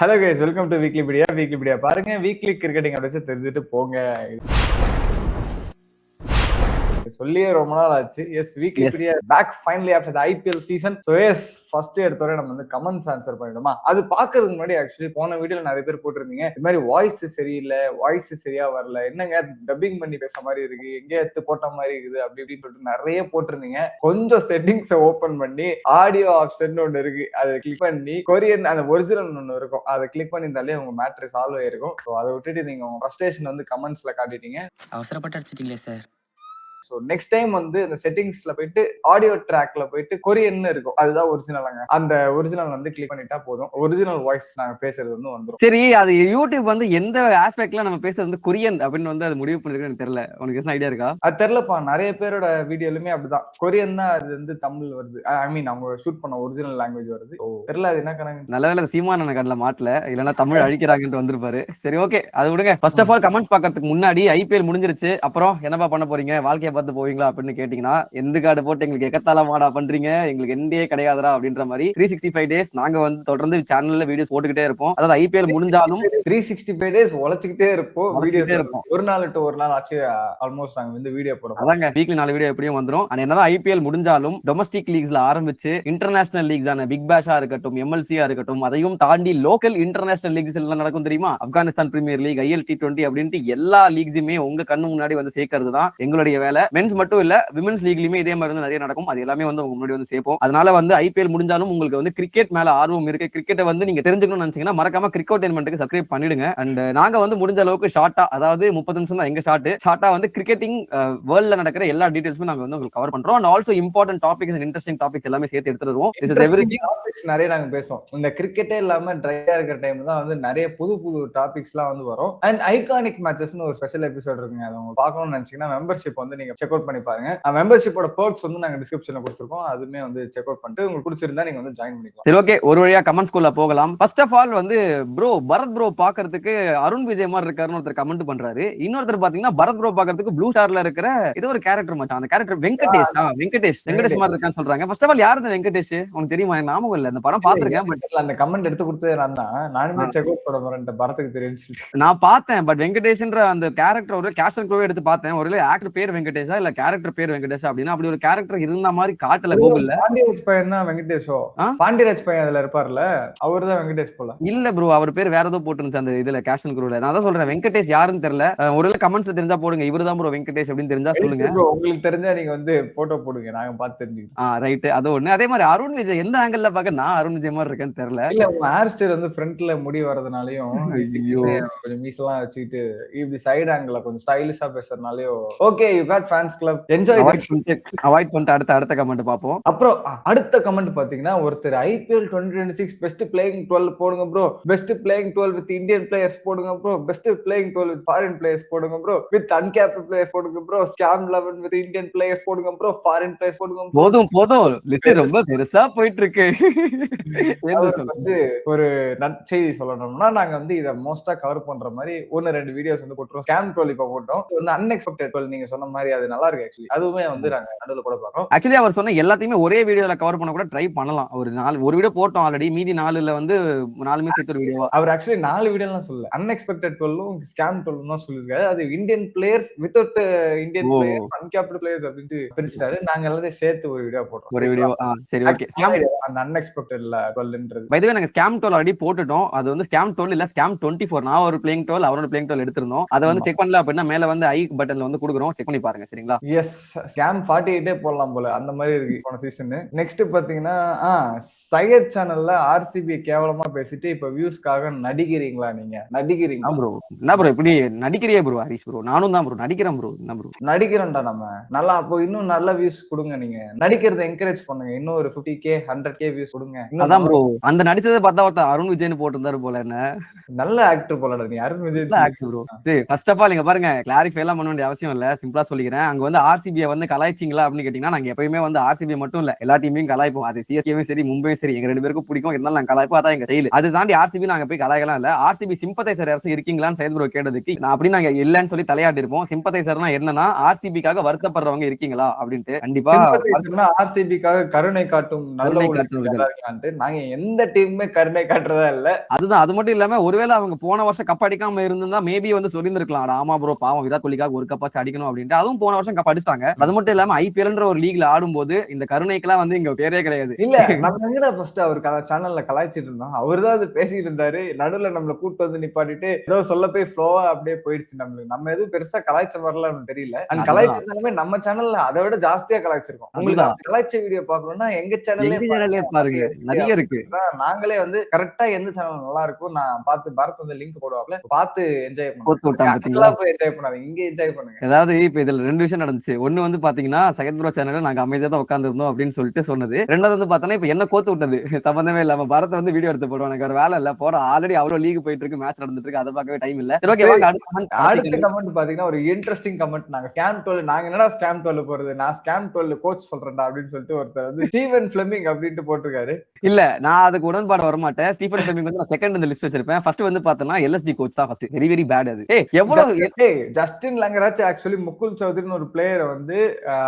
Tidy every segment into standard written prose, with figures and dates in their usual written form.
Hello guys, welcome to வீக்லிபீடியா பாருங்க. Weekly cricketing updates தெரிஞ்சுட்டு போங்க. சொல்லியே ரொம்ப நாள் ஆச்சு. Yes, Weeklypedia back finally after the IPL season. So yes, first எடுத்தோட நம்ம வந்து கமெண்ட்ஸ் ஆன்சர் பண்ணிடுமா? அது பாக்குறதுக்கு முன்னாடி ஆக்சுவலி போன வீடியோல நிறைய பேர் போட்டிருந்தீங்க, இந்த மாதிரி வாய்ஸ் சரியில்லை, வாய்ஸ் சரியா வரல, என்னங்க டப்பிங் பண்ணி பேச மாதிரி இருக்கு, எங்க எடுத்து போட்ட மாதிரி இருக்குது, அப்படி இப்படின்னு சொல்லிட்டு நிறைய போட்டிருந்தீங்க. கொஞ்சம் செட்டிங்ஸை ஓபன் பண்ணி ஆடியோ ஆப்ஷன் ஒன்று இருக்கு, அதை கிளிக் பண்ணி கொரியன் அந்த ஒரிஜினல் ஒன்று இருக்கும், அதை கிளிக் பண்ணியிருந்தாலே உங்க மேட்ரு சால்வ் ஆயிருக்கும். ஸோ அதை விட்டுட்டு நீங்க உங்க ஃப்ரஸ்ட்ரேஷன் வந்து கமெண்ட்ஸ்ல காட்டிட்டீங்க. அவசரப்பட்டு அடிச்சிட்டீங்களே சார். ஸோ நெக்ஸ்ட் டைம் வந்து இந்த செட்டிங்ஸ்ல போயிட்டு ஆடியோ ட்ராக்ல போயிட்டு கொரியன் இருக்கும், அதுதான் ஒரிஜினலாங்க. அந்த ஒரிஜினல் வந்து கிளிக் பண்ணிட்டா போதும், ஒரிஜினல் வாய்ஸ் நாங்க பேசுறது வந்து வந்துடும். சரி, அது யூடியூப் வந்து எந்த ஆஸ்பெக்ட்ல நம்ம பேசுறது வந்து கொரியன் அப்படின்னு வந்து அது முடிவு பண்ணிருக்கு எனக்கு தெரியல. உனக்கு ஐடியா இருக்கா? அது தெரியலப்பா. நிறைய பேரோட வீடியோலுமே அப்படிதான் கொரியன் தான் அது வந்து தமிழ் வருது. ஐ மீன் அவங்க ஷூட் பண்ண ஒரிஜினல் லாங்குவேஜ் வருது. தெரியல அது என்ன கணக்கு. நல்ல வேலை சீமான கண்ணில் மாட்டல, இல்லைன்னா தமிழ் அழிக்கிறாங்கன்னு வந்திருப்பாரு. சரி, ஓகே, அது விடுங்க. ஃபர்ஸ்ட் ஆஃப் ஆல் கமெண்ட்ஸ் பாக்கிறதுக்கு முன்னாடி ஐபிஎல் முடிஞ்சிருச்சு, அப்புறம் என்னப்பா பண்ண போறீங்க, வாழ்க்கையை பார்த்து போவீங்களா அப்படின்னு கேட்டீங்கன்னா, எந்த கார்டு போட்டு எங்களுக்கு எக்கத்தால மாடா பண்றீங்க, எங்களுக்கு எண்டே கிடையாதுரா அப்படின்ற மாதிரி 365 டேஸ் நாங்க வந்து தொடர்ந்து சேனல்ல வீடியோஸ் போட்டுக்கிட்டே இருப்போம். அதாவது ஐபிஎல் முடிஞ்சாலும் 365 டேஸ் உழைச்சிக்கிட்டே இருப்போம், வீடியோஸ் இருப்போம். ஒரு நாள் டு ஒரு நாள் ஆச்சு ஆல்மோஸ்ட் நாங்க வந்து வீடியோ போடுவோம். அதாங்க, வீக்லி 4 வீடியோ எப்படியும் வந்துரும். ஆனா என்னதான் ஐபிஎல் முடிஞ்சாலும் டொமஸ்டிக் லீக்ஸ்ல ஆரம்பிச்சு இன்டர்நேஷனல் லீக்ஸான பிக் பேஷா இருக்கட்டும், எம்எல்சியா இருக்கட்டும், அதையும் தாண்டி லோக்கல் இன்டர்நேஷனல் லீக்ஸ் எல்லாம் நடக்கும் தெரியுமா? Afghanistan premier league, IL T20 அப்படின்ட்டு எல்லா லீக்ஸுமே உங்க கண்ணு முன்னாடி வந்து சேர்க்கறது தான் எங்களுடைய வேலை. மென்ஸ் மட்டும் இல்ல, விமென்ஸ் லீக்லயுமே இதே மாதிரி வந்து நிறைய நடக்கும். அது எல்லாமே வந்து உங்க முன்னாடி வந்து சேர்ப்போம். அதனால வந்து ஐபிஎல் முடிஞ்சாலும் உங்களுக்கு வந்து கிரிக்கெட் மேல ஆர்வம் இருக்கு, கிரிக்கெட்டை வந்து நீங்க தெரிஞ்சுக்கணும்னு நினைச்சீங்கன்னா மறக்காம கிரிக்கெட்மெண்ட்டுக்கு சப்ஸ்கிரைப் பண்ணிடுங்க. அண்ட் நாங்க வந்து முடிஞ்ச அளவுக்கு ஷார்ட்டா, அதாவது 30 நிமிஷம் தான் எங்க ஷார்ட்டா வந்து கிரிக்கெட்டிங் வேர்ல்ட்ல நடக்கிற எல்லா டீடைல்ஸும் நாங்க வந்து உங்களுக்கு கவர் பண்றோம். And also important topics and interesting topics எல்லாமே சேர்த்து எடுத்துருவோம். டாபிக்ஸ் நிறைய நாங்க பேசுவோம். இந்த கிரிக்கெட்டே இல்லாம ட்ரையா இருக்கிற டைம் தான் வந்து நிறைய புது டாபிக்ஸ் எல்லாம் வந்து வரும். அண்ட் ஐகானிக் மேட்சஸ்னு ஒரு ஸ்பெஷல் எபிசோட் இருக்குங்க, அதை உங்களுக்கு பார்க்கணும்னு நினைச்சீங்கன்னா மெம்பர்ஷிப் வந்து நீங்க செக் அவுட் பண்ணி பாருங்க. மெம்பர்ஷிப்போட பெர்க்ஸ் வந்து நாங்க டிஸ்கிரிப்ஷன்ல கொடுத்துருக்கோம், அதுமே வந்து செக் அவுட் பண்ணிட்டு உங்களுக்கு பிடிச்சிருந்தா நீங்க வந்து ஜாயின் பண்ணிக்கலாம். சரி, ஓகே, ஒரு வழியா கமெண்ட் ஸ்கூல்ல போகலாம். ஃபர்ஸ்ட் ஆஃப் ஆல் வந்து ப்ரோ பரத் ப்ரோ பாக்குறதுக்கு அருண் விஜய் மாதிரி இருக்காருன்னு ஒருத்தர் கமெண்ட் பண்றாரு. இன்னொருத்தர் பாத்தீங்கன்னா பரத் ப்ரோ பாக்குறதுக்கு ப்ளூ ஸ்டார்ல இருக்கிற இது ஒரு கேரக்டர் மச்சான், அந்த கேரக்டர் வெங்கடேஷ் மாதிரி இருக்கான்னு சொல்றாங்க. ஃபர்ஸ்ட் ஆஃப் ஆல் யார் இந்த வெங்கடேஷ்? உனக்கு தெரியுமா? எனக்கு ஞாபகம் இல்ல, இந்த படம் பாத்துருக்கேன் பட் அந்த கமெண்ட் எடுத்து கொடுத்தது நான் தான். நானுமே செக் அவுட் பண்ண போறேன், பரத்துக்கு தெரியும் சொல்லிட்டு நான் பார்த்தேன். பட் வெங்கடேஷ்ன்ற அந்த கேரக்டர் ஒரு கேஸ்டன் க்ரோவே எடுத்து பார்த்தேன். ஒரு ஆக்டர் பேர் வெங்கடேஷா இல்ல கேரக்டர் பேர் வெங்கடேஷா அப்படின்னா அப்படி ஒரு கேரக்டர் இருந்த மாதிரி காட்டல கூகுள்ல. பாண்டியராஜ் பையன் தான் வெங்கடேஷோ? பாண்டியராஜ் பையன் அதுல இருப்பார்ல, அவர் தான் வெங்கடேஷ் போல. இல்ல ப்ரோ, அவர் பேர் வேற ஏதோ போட்டுருந்துச்சு அந்த இதுல கேஸ்டன் க்ரோல. நான் தான் சொல்றேன், வெங்கடேஷ் யாருன்னு தெரியல. ஒரு கமெண்ட்ஸ் தெரிஞ்சா போடுங்க, இவர்தான் ப்ரோ வெங்கடேஷ் அப்படின்னு தெரிஞ்சா சொல்லுங்க. உங்களுக்கு தெரிஞ்சா நீங்க வந்து போட்டோ போடுங்க, நாங்க பார்த்து தெரிஞ்சுக்கிறோம். ரைட், அது ஒண்ணு. அதே மாதிரி அருண் விஜய் எந்த ஆங்கிள் பாக்க நான் அருண் விஜய் மாதிரி இருக்கேன்னு தெரியல. இல்ல, உங்க ஹேர் ஸ்டைல் வந்து ஃப்ரண்ட்ல முடி வரதுனாலயும் கொஞ்சம் மீசெல்லாம் வச்சுக்கிட்டு இப்படி சைடு ஆங்கிள் கொஞ்சம் ஸ்டைலிஷா பேசுறதுனாலயும் okay, you got fans club, enjoy. Avoid பண்ணிட்டு அடுத்த கமெண்ட் பாப்போம். அப்புறம் அடுத்த கமெண்ட் பாத்தீங்கன்னா, ஒருத்தர் ஐபிஎல் 2026 பெஸ்ட் பிளேயிங் 12 போடுங்க bro, best playing 12 with Indian players போடுங்க bro, best playing 12 with foreign players போடுங்க ப்ரோ, வித் அன்கேப்டு பிளேயர்ஸ் போடுங்க bro, scam 11 with Indian players போடுங்க ப்ரோ, ஃபாரின் பிளேயர்ஸ் போடுங்க. போதும் லிஸ்ட் ரொம்ப பெருசா போயிட்டு இருக்கு. வந்து ஒரு நற்செய்தி சொல்லணும்னா, நாங்க வந்து இத மோஸ்டா கவர் பண்ற மாதிரி 1-2 வீடியோஸ் வந்து போட்டுறோம். ஸ்கேம் 12 இப்ப போட்டோம், வந்து அன்எக்ஸ்பெக்டட் 12 நீங்க சொன்ன மாதிரி அது நல்லா இருக்கு ஆக்சுவலி. அதுவுமே வந்து நாங்க நடுவுல கூட பார்க்கறோம். ஆக்சுவலி அவர் சொன்ன எல்லாத்தையுமே ஒரே வீடியோல கவர் பண்ண கூட ட்ரை பண்ணலாம். ஒரு வீடியோ போட்டோம் ஆல்ரெடி, மீதி 4ல வந்து 4மே சேர்த்து ஒரு வீடியோ. அவர் ஆக்சுவலி 4 வீடியோலாம் சொல்லல, அன்எக்ஸ்பெக்டட் 12ம் ஸ்கேம் 12ம் தான் சொல்லிருக்காரு. அது Indian players without Indian players, uncapped players அப்படினு பிரிச்சிட்டாரு. நாங்க எல்லாத்தையும் சேர்த்து ஒரு வீடியோ போட்டோம். ஒரு வீடியோ. சரி, ஓகே. அந்த அன்எக்ஸ்பெக்டட்ல 12ன்றது பை தி வே நாங்க ஸ்கேம் 12 ஆல்ரெடி போட்டுட்டோம். அது வந்து ஸ்கேம் 12 இல்ல, ஸ்கேம் 24. நான் ஒரு பிளேயிங் 12, அவரோட பிளேயிங் 12 எடுத்திருந்தோம். அதை வந்து செக் பண்ணல அப்படின்னா மேல வந்து ஐ பட்டன்ல வந்து கொடுக்குறோம், செக் பண்ணி பாருங்க சரிங்களா? எஸ், ஸ்கேம் 48 போடலாம் போல, அந்த மாதிரி இருக்கு போன சீசன். நெக்ஸ்ட் பாத்தீங்கன்னா, சையத் சேனல்ல ஆர்சிபி கேவலமா பேசிட்டு இப்ப வியூஸ்க்காக நடிக்கிறீங்களா? நீங்க நடிக்கிறீங்க ப்ரோ? என்ன ப்ரோ இப்படி நடிக்கிறியே ப்ரோ? ஹரிஷ் ப்ரோ, நானும் தான் ப்ரோ நடிக்கிறேன் ப்ரோ. என்ன ப்ரோ நடிக்கிறோம்டா நம்ம நல்லா, அப்போ இன்னும் நல்ல வியூஸ் கொடுங்க. நீங்க நடிக்கிறத என்கரேஜ் பண்ணுங்க, இன்னும் ஒரு 50K 100K வியூஸ் கொடுங்க. அதான் ப்ரோ, அந்த நடிச்சதை பார்த்தா ஒருத்தர் அருண் விஜய்னு போட்டிருந்தாரு போல. என்ன நல்ல ஆக்டர் போலடா நீ, Arun Vijay actor bro. First of all இங்க பாருங்க, கிளாரிஃபை எல்லாம் பண்ண வேண்டிய அவசியம் இல்ல, சிம்பிளா சொல்லிக்கிறேன். கேக்குறேன், அங்க வந்து ஆர்சிபியை வந்து கலாய்ச்சிங்களா அப்படின்னு கேட்டீங்கன்னா, நாங்க எப்பயுமே வந்து ஆர்சிபி மட்டும் இல்ல எல்லா டீமையும் கலாய்ப்போம். அது சிஎஸ்கேவும் சரி, மும்பையும் சரி, எங்க 2 பேருக்கும் பிடிக்கும். இருந்தாலும் நாங்க கலாய்ப்போம். அதான் எங்க செயல். அது தாண்டி ஆர்சிபி நாங்க போய் கலாய்க்கலாம் இல்ல. ஆர்சிபி சிம்பத்தைசர் யாராச்சும் இருக்கீங்களான்னு சையத் ப்ரோ கேட்டதுக்கு நான் அப்படி நாங்க இல்லன்னு சொல்லி தலையாட்டி இருப்போம். சிம்பத்தைசர்னா என்னன்னா ஆர்சிபிக்காக வருத்தப்படுறவங்க இருக்கீங்களா அப்படின்ட்டு. கண்டிப்பா சிம்பத்தைசர்னா ஆர்சிபிக்காக கருணை காட்டும் நல்ல கருணை உள்ளங்கள் காட்டுறவர்கள். யாரா இருக்கான்ட்டு. நாங்க எந்த டீமுமே கருணை காட்டுறதா இல்ல. அதுதான். அது மட்டும் இல்லாம ஒருவேளை அவங்க போன வருஷம் கப் அடிக்காம இருந்திருந்தா மேபி வந்து சொல்லியிருந்திருக்கலாம். ஆமா ப்ரோ பாவம் விராட் கோலிக்காக ஒரு கப்பாச்சும் அடிக்கணும் அப்படின்ட்டு. அதுவும் போன வருஷம் கப் அடிச்சிட்டாங்க. அது மட்டும் இல்லாம ஐபிஎல்ன்ற ஒரு லீக்ல ஆடும்போது இந்த கருணைக்கெல்லாம் வந்து இங்க பேரே கிடையாது. இல்ல நம்ம எங்கடா ஃபர்ஸ்ட் அவர் சேனல்ல கலாய்ச்சிட்டு இருந்தோம். அவர்தான் அது பேசிட்டு இருந்தாரு. நடுவுல நம்மள கூட்டு வந்து நிப்பாட்டிட்டு ஏதோ சொல்ல போய் ஃப்ளோவா அப்படியே போயிடுச்சு நம்மளுக்கு. நம்ம எதுவும் பெருசா கலாய்ச்ச மாதிரிலாம் எனக்கு தெரியல. அண்ட் அதுதான். கலாய்ச்சிருந்தாலுமே நம்ம சேனல்ல அதை விட ஜாஸ்தியா கலாய்ச்சிருக்கோம். உங்களுக்கு அதுதான். அந்த கலாய்ச்ச வீடியோ பார்க்கணும்னா எங்க சேனல்லே எங்க சேனல்லே பாருங்க. நிறைய இருக்கு. நாங்களே வந்து கரெக்டா எந்த சேனல் நல்லா இருக்கும் நான் பார்த்து பாரத் வந்து லிங்க் போடுவாப்ல பார்த்து என்ஜாய் கோத்து விட்டான் பண்ணுங்க. பாத்தீங்களா? போய் என்ஜாய் பண்ணாதீங்க. இங்க என்ஜாய் பண்ணுங்க. அதாவது இப்ப இதுல 2 விஷயம் நடந்துச்சு. ஒண்ணு வந்து பாத்தீங்கன்னா சையத் ப்ரோ சேனல்ல நாங்க அமைதியா தான் உட்கார்ந்து இருந்தோம் அப்படின்னு சொல்லிட்டு சொன்னது. 2வது வந்து பார்த்தோன்னா இப்ப என்ன கோத்து விட்டது. சம்பந்தமே இல்லாம பரத் வந்து வீடியோ எடுத்து போடுவோம். எனக்கு ஒரு வேலை இல்ல. போற ஆல்ரெடி அவ்வளவு லீக் போயிட்டு இருக்கு, மேட்ச் நடந்துட்டு இருக்கு. அதை பார்க்கவே டைம் இல்ல. சரி ஓகே வாங்க அடுத்த கமெண்ட் பாத்தீங்கன்னா ஒரு இன்ட்ரெஸ்டிங் கமெண்ட். நாங்க ஸ்கேம் 12 நாங்க என்னடா ஸ்கேம் 12 போறது, நான் ஸ்கேம் 12 கோச் சொல்றேன்டா அப்படின்னு சொல்லிட்டு ஒருத்தர் வந்து ஸ்டீவன் பிளெமிங் அப்படின்ட்டு போட்டிருக்காரு. இல்ல நான் அதுக்கு உடன்பாடு வர மாட்டேன். ஸ்டீஃபன் பிளெமிங் வந்து நான் செகண்ட் இந்த லிஸ்ட் வச்சிருப்பேன். ஃபர்ஸ்ட் வந்து பார்த்தனா எல்எஸ்டி கோச் தான் ஃபர்ஸ்ட். வெரி வெரி பேட் அது. எவ்வளவு ஜஸ்டின் லங்கராஜ் ஆக்சுவலி முகுல் சௌத்ரின்னு ஒரு பிளேயரை வந்து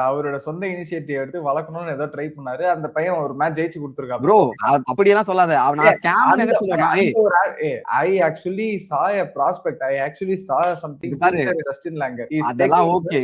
அவரோட சொந்த இனிஷியேட்டிவ் எடுத்து வளர்க்கணும்னு ஏதோ ட்ரை பண்ணாரு. அந்த பையன் ஒரு மேட்ச் ஜெயிச்சு கொடுத்துருக்கான். ப்ரோ அப்படியெல்லாம் சொல்லாத. நான் ஸ்கேம் என்ன சொல்றேன். I actually saw a prospect. I actually saw something future Justin Langer. அதெல்லாம் ஓகே.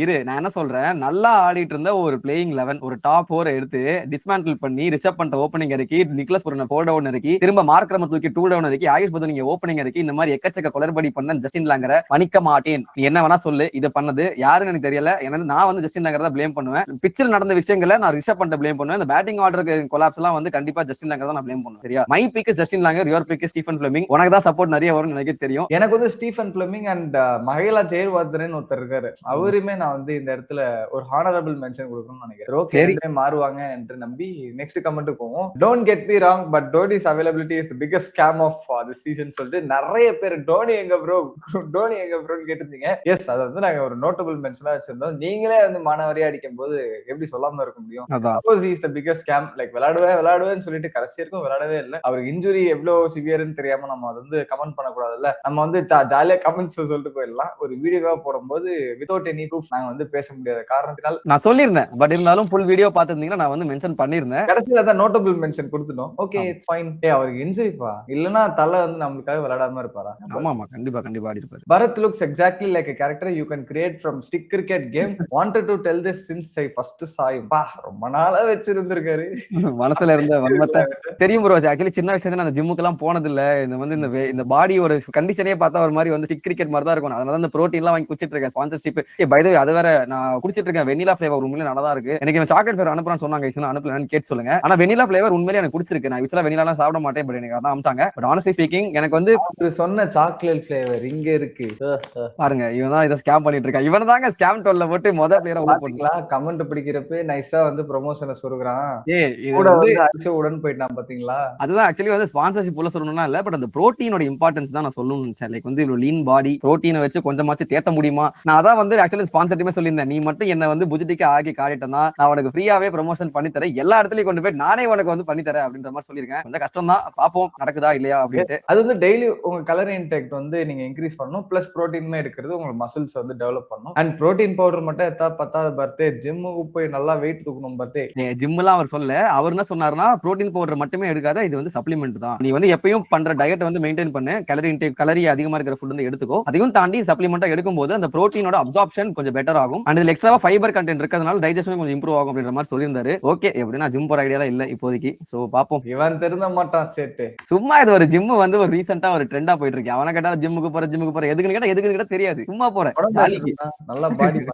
இரு நான் என்ன சொல்றேன், நல்லா ஆடிட்டு இருந்த ஒரு பிளேயிங் 11 ஒரு டாப் 4 எடுத்து டிஸ்மேண்டில் பண்ணி ரிஷப் பண்ற ஓப்பனிங் இறக்கி, நிக்லஸ் புரனை 4 டவுன் இறக்கி, திரும்ப மார்க் ரம தூக்கி 2 டவுன் இறக்கி, ஆயுஷ் பதன் நீங்க ஓப்பனிங் இறக்கி, இந்த மாதிரி எக்கச்சக்க குளறுபடி பண்ண ஜஸ்டின் லாங்கரை மன்னிக்க மாட்டேன். நீ என்ன வேணா சொல்லு, இது பண்ணது யாருன்னு எனக்கு தெரியல. எனக்கு நான் வந்து ஜஸ்டின் லாங்கரை தான் ப்ளேம் பண்ணுவேன். பிச்சில் நடந்த விஷயங்களை நான் ரிஷப் பண்ணிட்டு ப்ளேம் பண்ணுவேன். இந்த பேட்டிங் ஆர்டருக்கு கொலாப்ஸ் எல்லாம் வந்து கண்டிப்பா ஜஸ்டின் லாங்கர் தான் நான் ப்ளேம் பண்ணுவேன். சரியா? My pick Justin Langer, your pick Stephen Fleming. உனக்கு தான் சப்போர்ட் நிறைய வரும்னு எனக்கு தெரியும். எனக்கு வந்து Stephen Fleming and Mahela Jayawardene ஒருத்தர் இருக்காரு. அவருமே நான் வந்து இந்த இடத்துல ஒரு ஹானரபிள் மென்ஷன் கொடுக்கணும்னு நினைக்கிறேன். ஓகே மாறுவாங்க என்று நம்பி நெக்ஸ்ட் கமெண்ட் போவோம். Don't get me wrong but Dhoni's availability is the biggest scam of this season சொல்லிட்டு நிறைய பேர் டோனி எங்க ப்ரோ கேட்டிருந்தீங்க. எஸ் அது வந்து நாங்க ஒரு நோட்டபிள் மென்ஷனா வச்சிருந்தோம். நீங்களே வந்து மானவரியா அடிக்கும் போது எப்படி சொல்லாம இருக்க முடியும்? Suppose is the biggest scam. Like விளையாடுவேன்னு சொல்லிட்டு கடைசி வரைக்கும் விளையாடவே இல்லை. அவருக்கு இன்ஜுரி எவ்வளவு சிவியர்னு தெரியாம நம்ம அது வந்து கமெண்ட் பண்ணக்கூடாதுல்ல. நம்ம வந்து ஜாலியா கமெண்ட்ஸ் சொல்லிட்டு போயிடலாம். ஒரு வீடியோவா போடும்போது வித்வுட் எனி ப்ரூஃப் நாங்க வந்து பேச முடியாத காரணத்தினால் நான் சொல்லியிருந்தேன். பட் இருந்தாலும் ஃபுல் வீடியோ பார்த்திருந்தீங்கன்னா நான் வந்து மென்ஷன் பண்ணிருந்தேன். கடைசியில தான் நோட்டபிள் மென்ஷன் கொடுத்துட்டோம். Okay it's fine. அவருக்கு இன்ஜுரிப்பா, இல்லனா தலை வந்து நமக்காக விளையாடாம இருப்பாரா? ஆமா கண்டிப்பா ஆடி இருப்பாரு. Bharat looks exactly like a character you can create from stick cricket game. Wanted to tell this since I first saw him. பா ரொம்ப நாளா வச்சிருந்திருக்காரு மனசுல இருந்த வன்மத்தை தெரியும் ப்ரோ. ஆக்சுவலி சின்ன வயசுல இருந்து அந்த ஜிம்முக்கு எல்லாம் போனது இல்ல. இந்த வந்து இந்த பாடி ஒரு கண்டிஷனே பார்த்தா ஒரு மாதிரி வந்து ஸ்டிக் கிரிக்கெட் மாதிரி தான் இருக்கும். அதனால இந்த புரோட்டீன் எல்லாம் வாங்கி குடிச்சிட்டு இருக்கேன். ஸ்பான்சர்ஷிப் பை தி வே அது வேற நான் குடிச்சிட்டு இருக்கேன். வெனிலா ஃபிளேவர் உண்மையிலே நல்லா இருக்கு. எனக்கு சாக்லேட் ஃபிளேவர் அனுப்புறான்னு சொன்னாங்க. அனுப்பலன்னு கேட்டு சொல்லுங்க. ஆனா வெனிலா ஃபிளேவர் உண்மையிலே எனக்கு பிடிச்சிருக்கு. நான் ஆக்சுவலா வெனிலா எல்லாம் சாப்பிட மாட்டேன். பட் எனக்கு அதான் அம்சாங்க. பட் ஆனஸ்ட்லி ஸ்பீக்கிங் எனக்கு வந்து சொன்ன சாக்லேட் ஃபிளேவர் இங்க இருக்கு பாருங்க. இவன் தான் இதை ஸ்கேம் பண்ணிட்டு இருக்கான். இவன் தாங்க ஸ்கேம் 12ல போட்டு முதல் பிளேயரை உள்ள போட்டுக்கலாம். கமெண்ட் படிக்கிறப்ப நைஸா வந்து ப்ரமோஷனை சொருகுறான். உடன் போயிட்டான் பாத்தீங்களா? அதுதான் ஆக்சுவலி வந்து ஸ்பான்சர்ஷிப் உள்ள சொல்லணும்னா இல்ல. பட் அந்த புரோட்டீனோட இம்பார்ட்டன்ஸ் தான் நான் சொல்லணும்னு நினைச்சேன். லைக் வந்து இவ்வளவு லீன் பாடி புரோட்டீனை வச்சு கொஞ்சமாச்சு தேத்த முடியுமா? நான் அதான் வந்து ஆக்சுவலி ஸ்பான்சர்ட்டுமே சொல்லியிருந்தேன். நீ மட்டும் என்ன வந்து புஜிட்டிக்கு ஆகி காட்டிட்டனா நான் உனக்கு ஃப்ரீயாவே ப்ரமோஷன் பண்ணி தரேன். எல்லா இடத்துலயும் கொண்டு போய் நானே உனக்கு வந்து பண்ணி தரேன் அப்படின்ற மாதிரி சொல்லியிருக்கேன். கொஞ்சம் கஷ்டம் தான், பாப்போம் நடக்குதா இல்லையா அப்படின்ட்டு. அது வந்து டெய்லி உங்க கலர் இன்டேக் வந்து நீங்க இன்க்ரீஸ் பண்ணணும். பிளஸ் புரோட்டீனுமே எடுக்கிறது உங்களுக்கு மசில்ஸ் வந்து டெவலப் பண்ணணும். அண்ட் புரோட்டீன் பவுடர் மட்டும் எத்தா பத்தாவது பர்த்டே ஜிம்முக்கு போய் நல்லா வெயிட் தூக்கணும். பர்த்டே ஜிம்லாம் அவர் சொல்ல அவர் என்ன சொன்னாருன்னா புரோட்டீன் பவுடர் மட்டுமே எடுக்காத, இது வந்து சப்ளிமெண்ட் தான். நீ வந்து எப்பயும் பண்ற டயட் வந்து மெயின்டைன் பண்ணு. கலரி இன்டேக் கலரி அதிகமா இருக்கிற ஃபுட் வந்து எடுத்துக்கோ. அதையும் தாண்டி சப்ளிமெண்டா எடுக்கும்போது அந்த புரோட்டீனோட அப்சார்ப்ஷன் கொஞ்சம் பெட்டர் ஆகும். அண்ட் இதுல எக்ஸ்ட்ரா ஃபைபர் கண்டென்ட் இருக்கிறதுனால டைஜஷன் கொஞ்சம் இம்ப்ரூவ் ஆகும் அப்படின்ற மாதிரி சொல்லியிருந்தாரு. ஓகே எப்படின்னா ஜிம் போற ஐடியா இல்ல இப்போதைக்கு. சோ பாப்போம். இவன் திருந்த மாட்டான் சேட்டு. சும்மா இது ஒரு ஜிம் வந்து ஒரு ரீசெண்டா ஒரு ட்ரெண்டா போயிட்டு இருக்கு. அவன கேட்டா ஜிம்முக்கு போற எதுக்குன்னு கேட்டா தெரியாது. சும்மா போறேன் நல்லா பாடி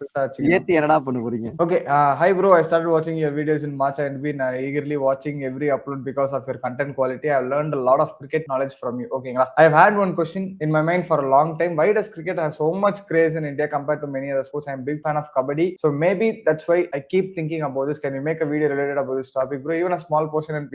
ஏத்தி என்னடா பண்ண போறீங்க? Okay, hi bro, I started watching your videos in March and been eagerly watching every upload because of your content quality. I have learned a lot of cricket knowledge from you. Okay, I have had one question in my mind for a long time. Why does cricket have so much craze in India compared to many other sports? I am a big fan of kabaddi, so maybe that's why I keep thinking about this. Can you make a video related about this topic, bro? Even a small portion in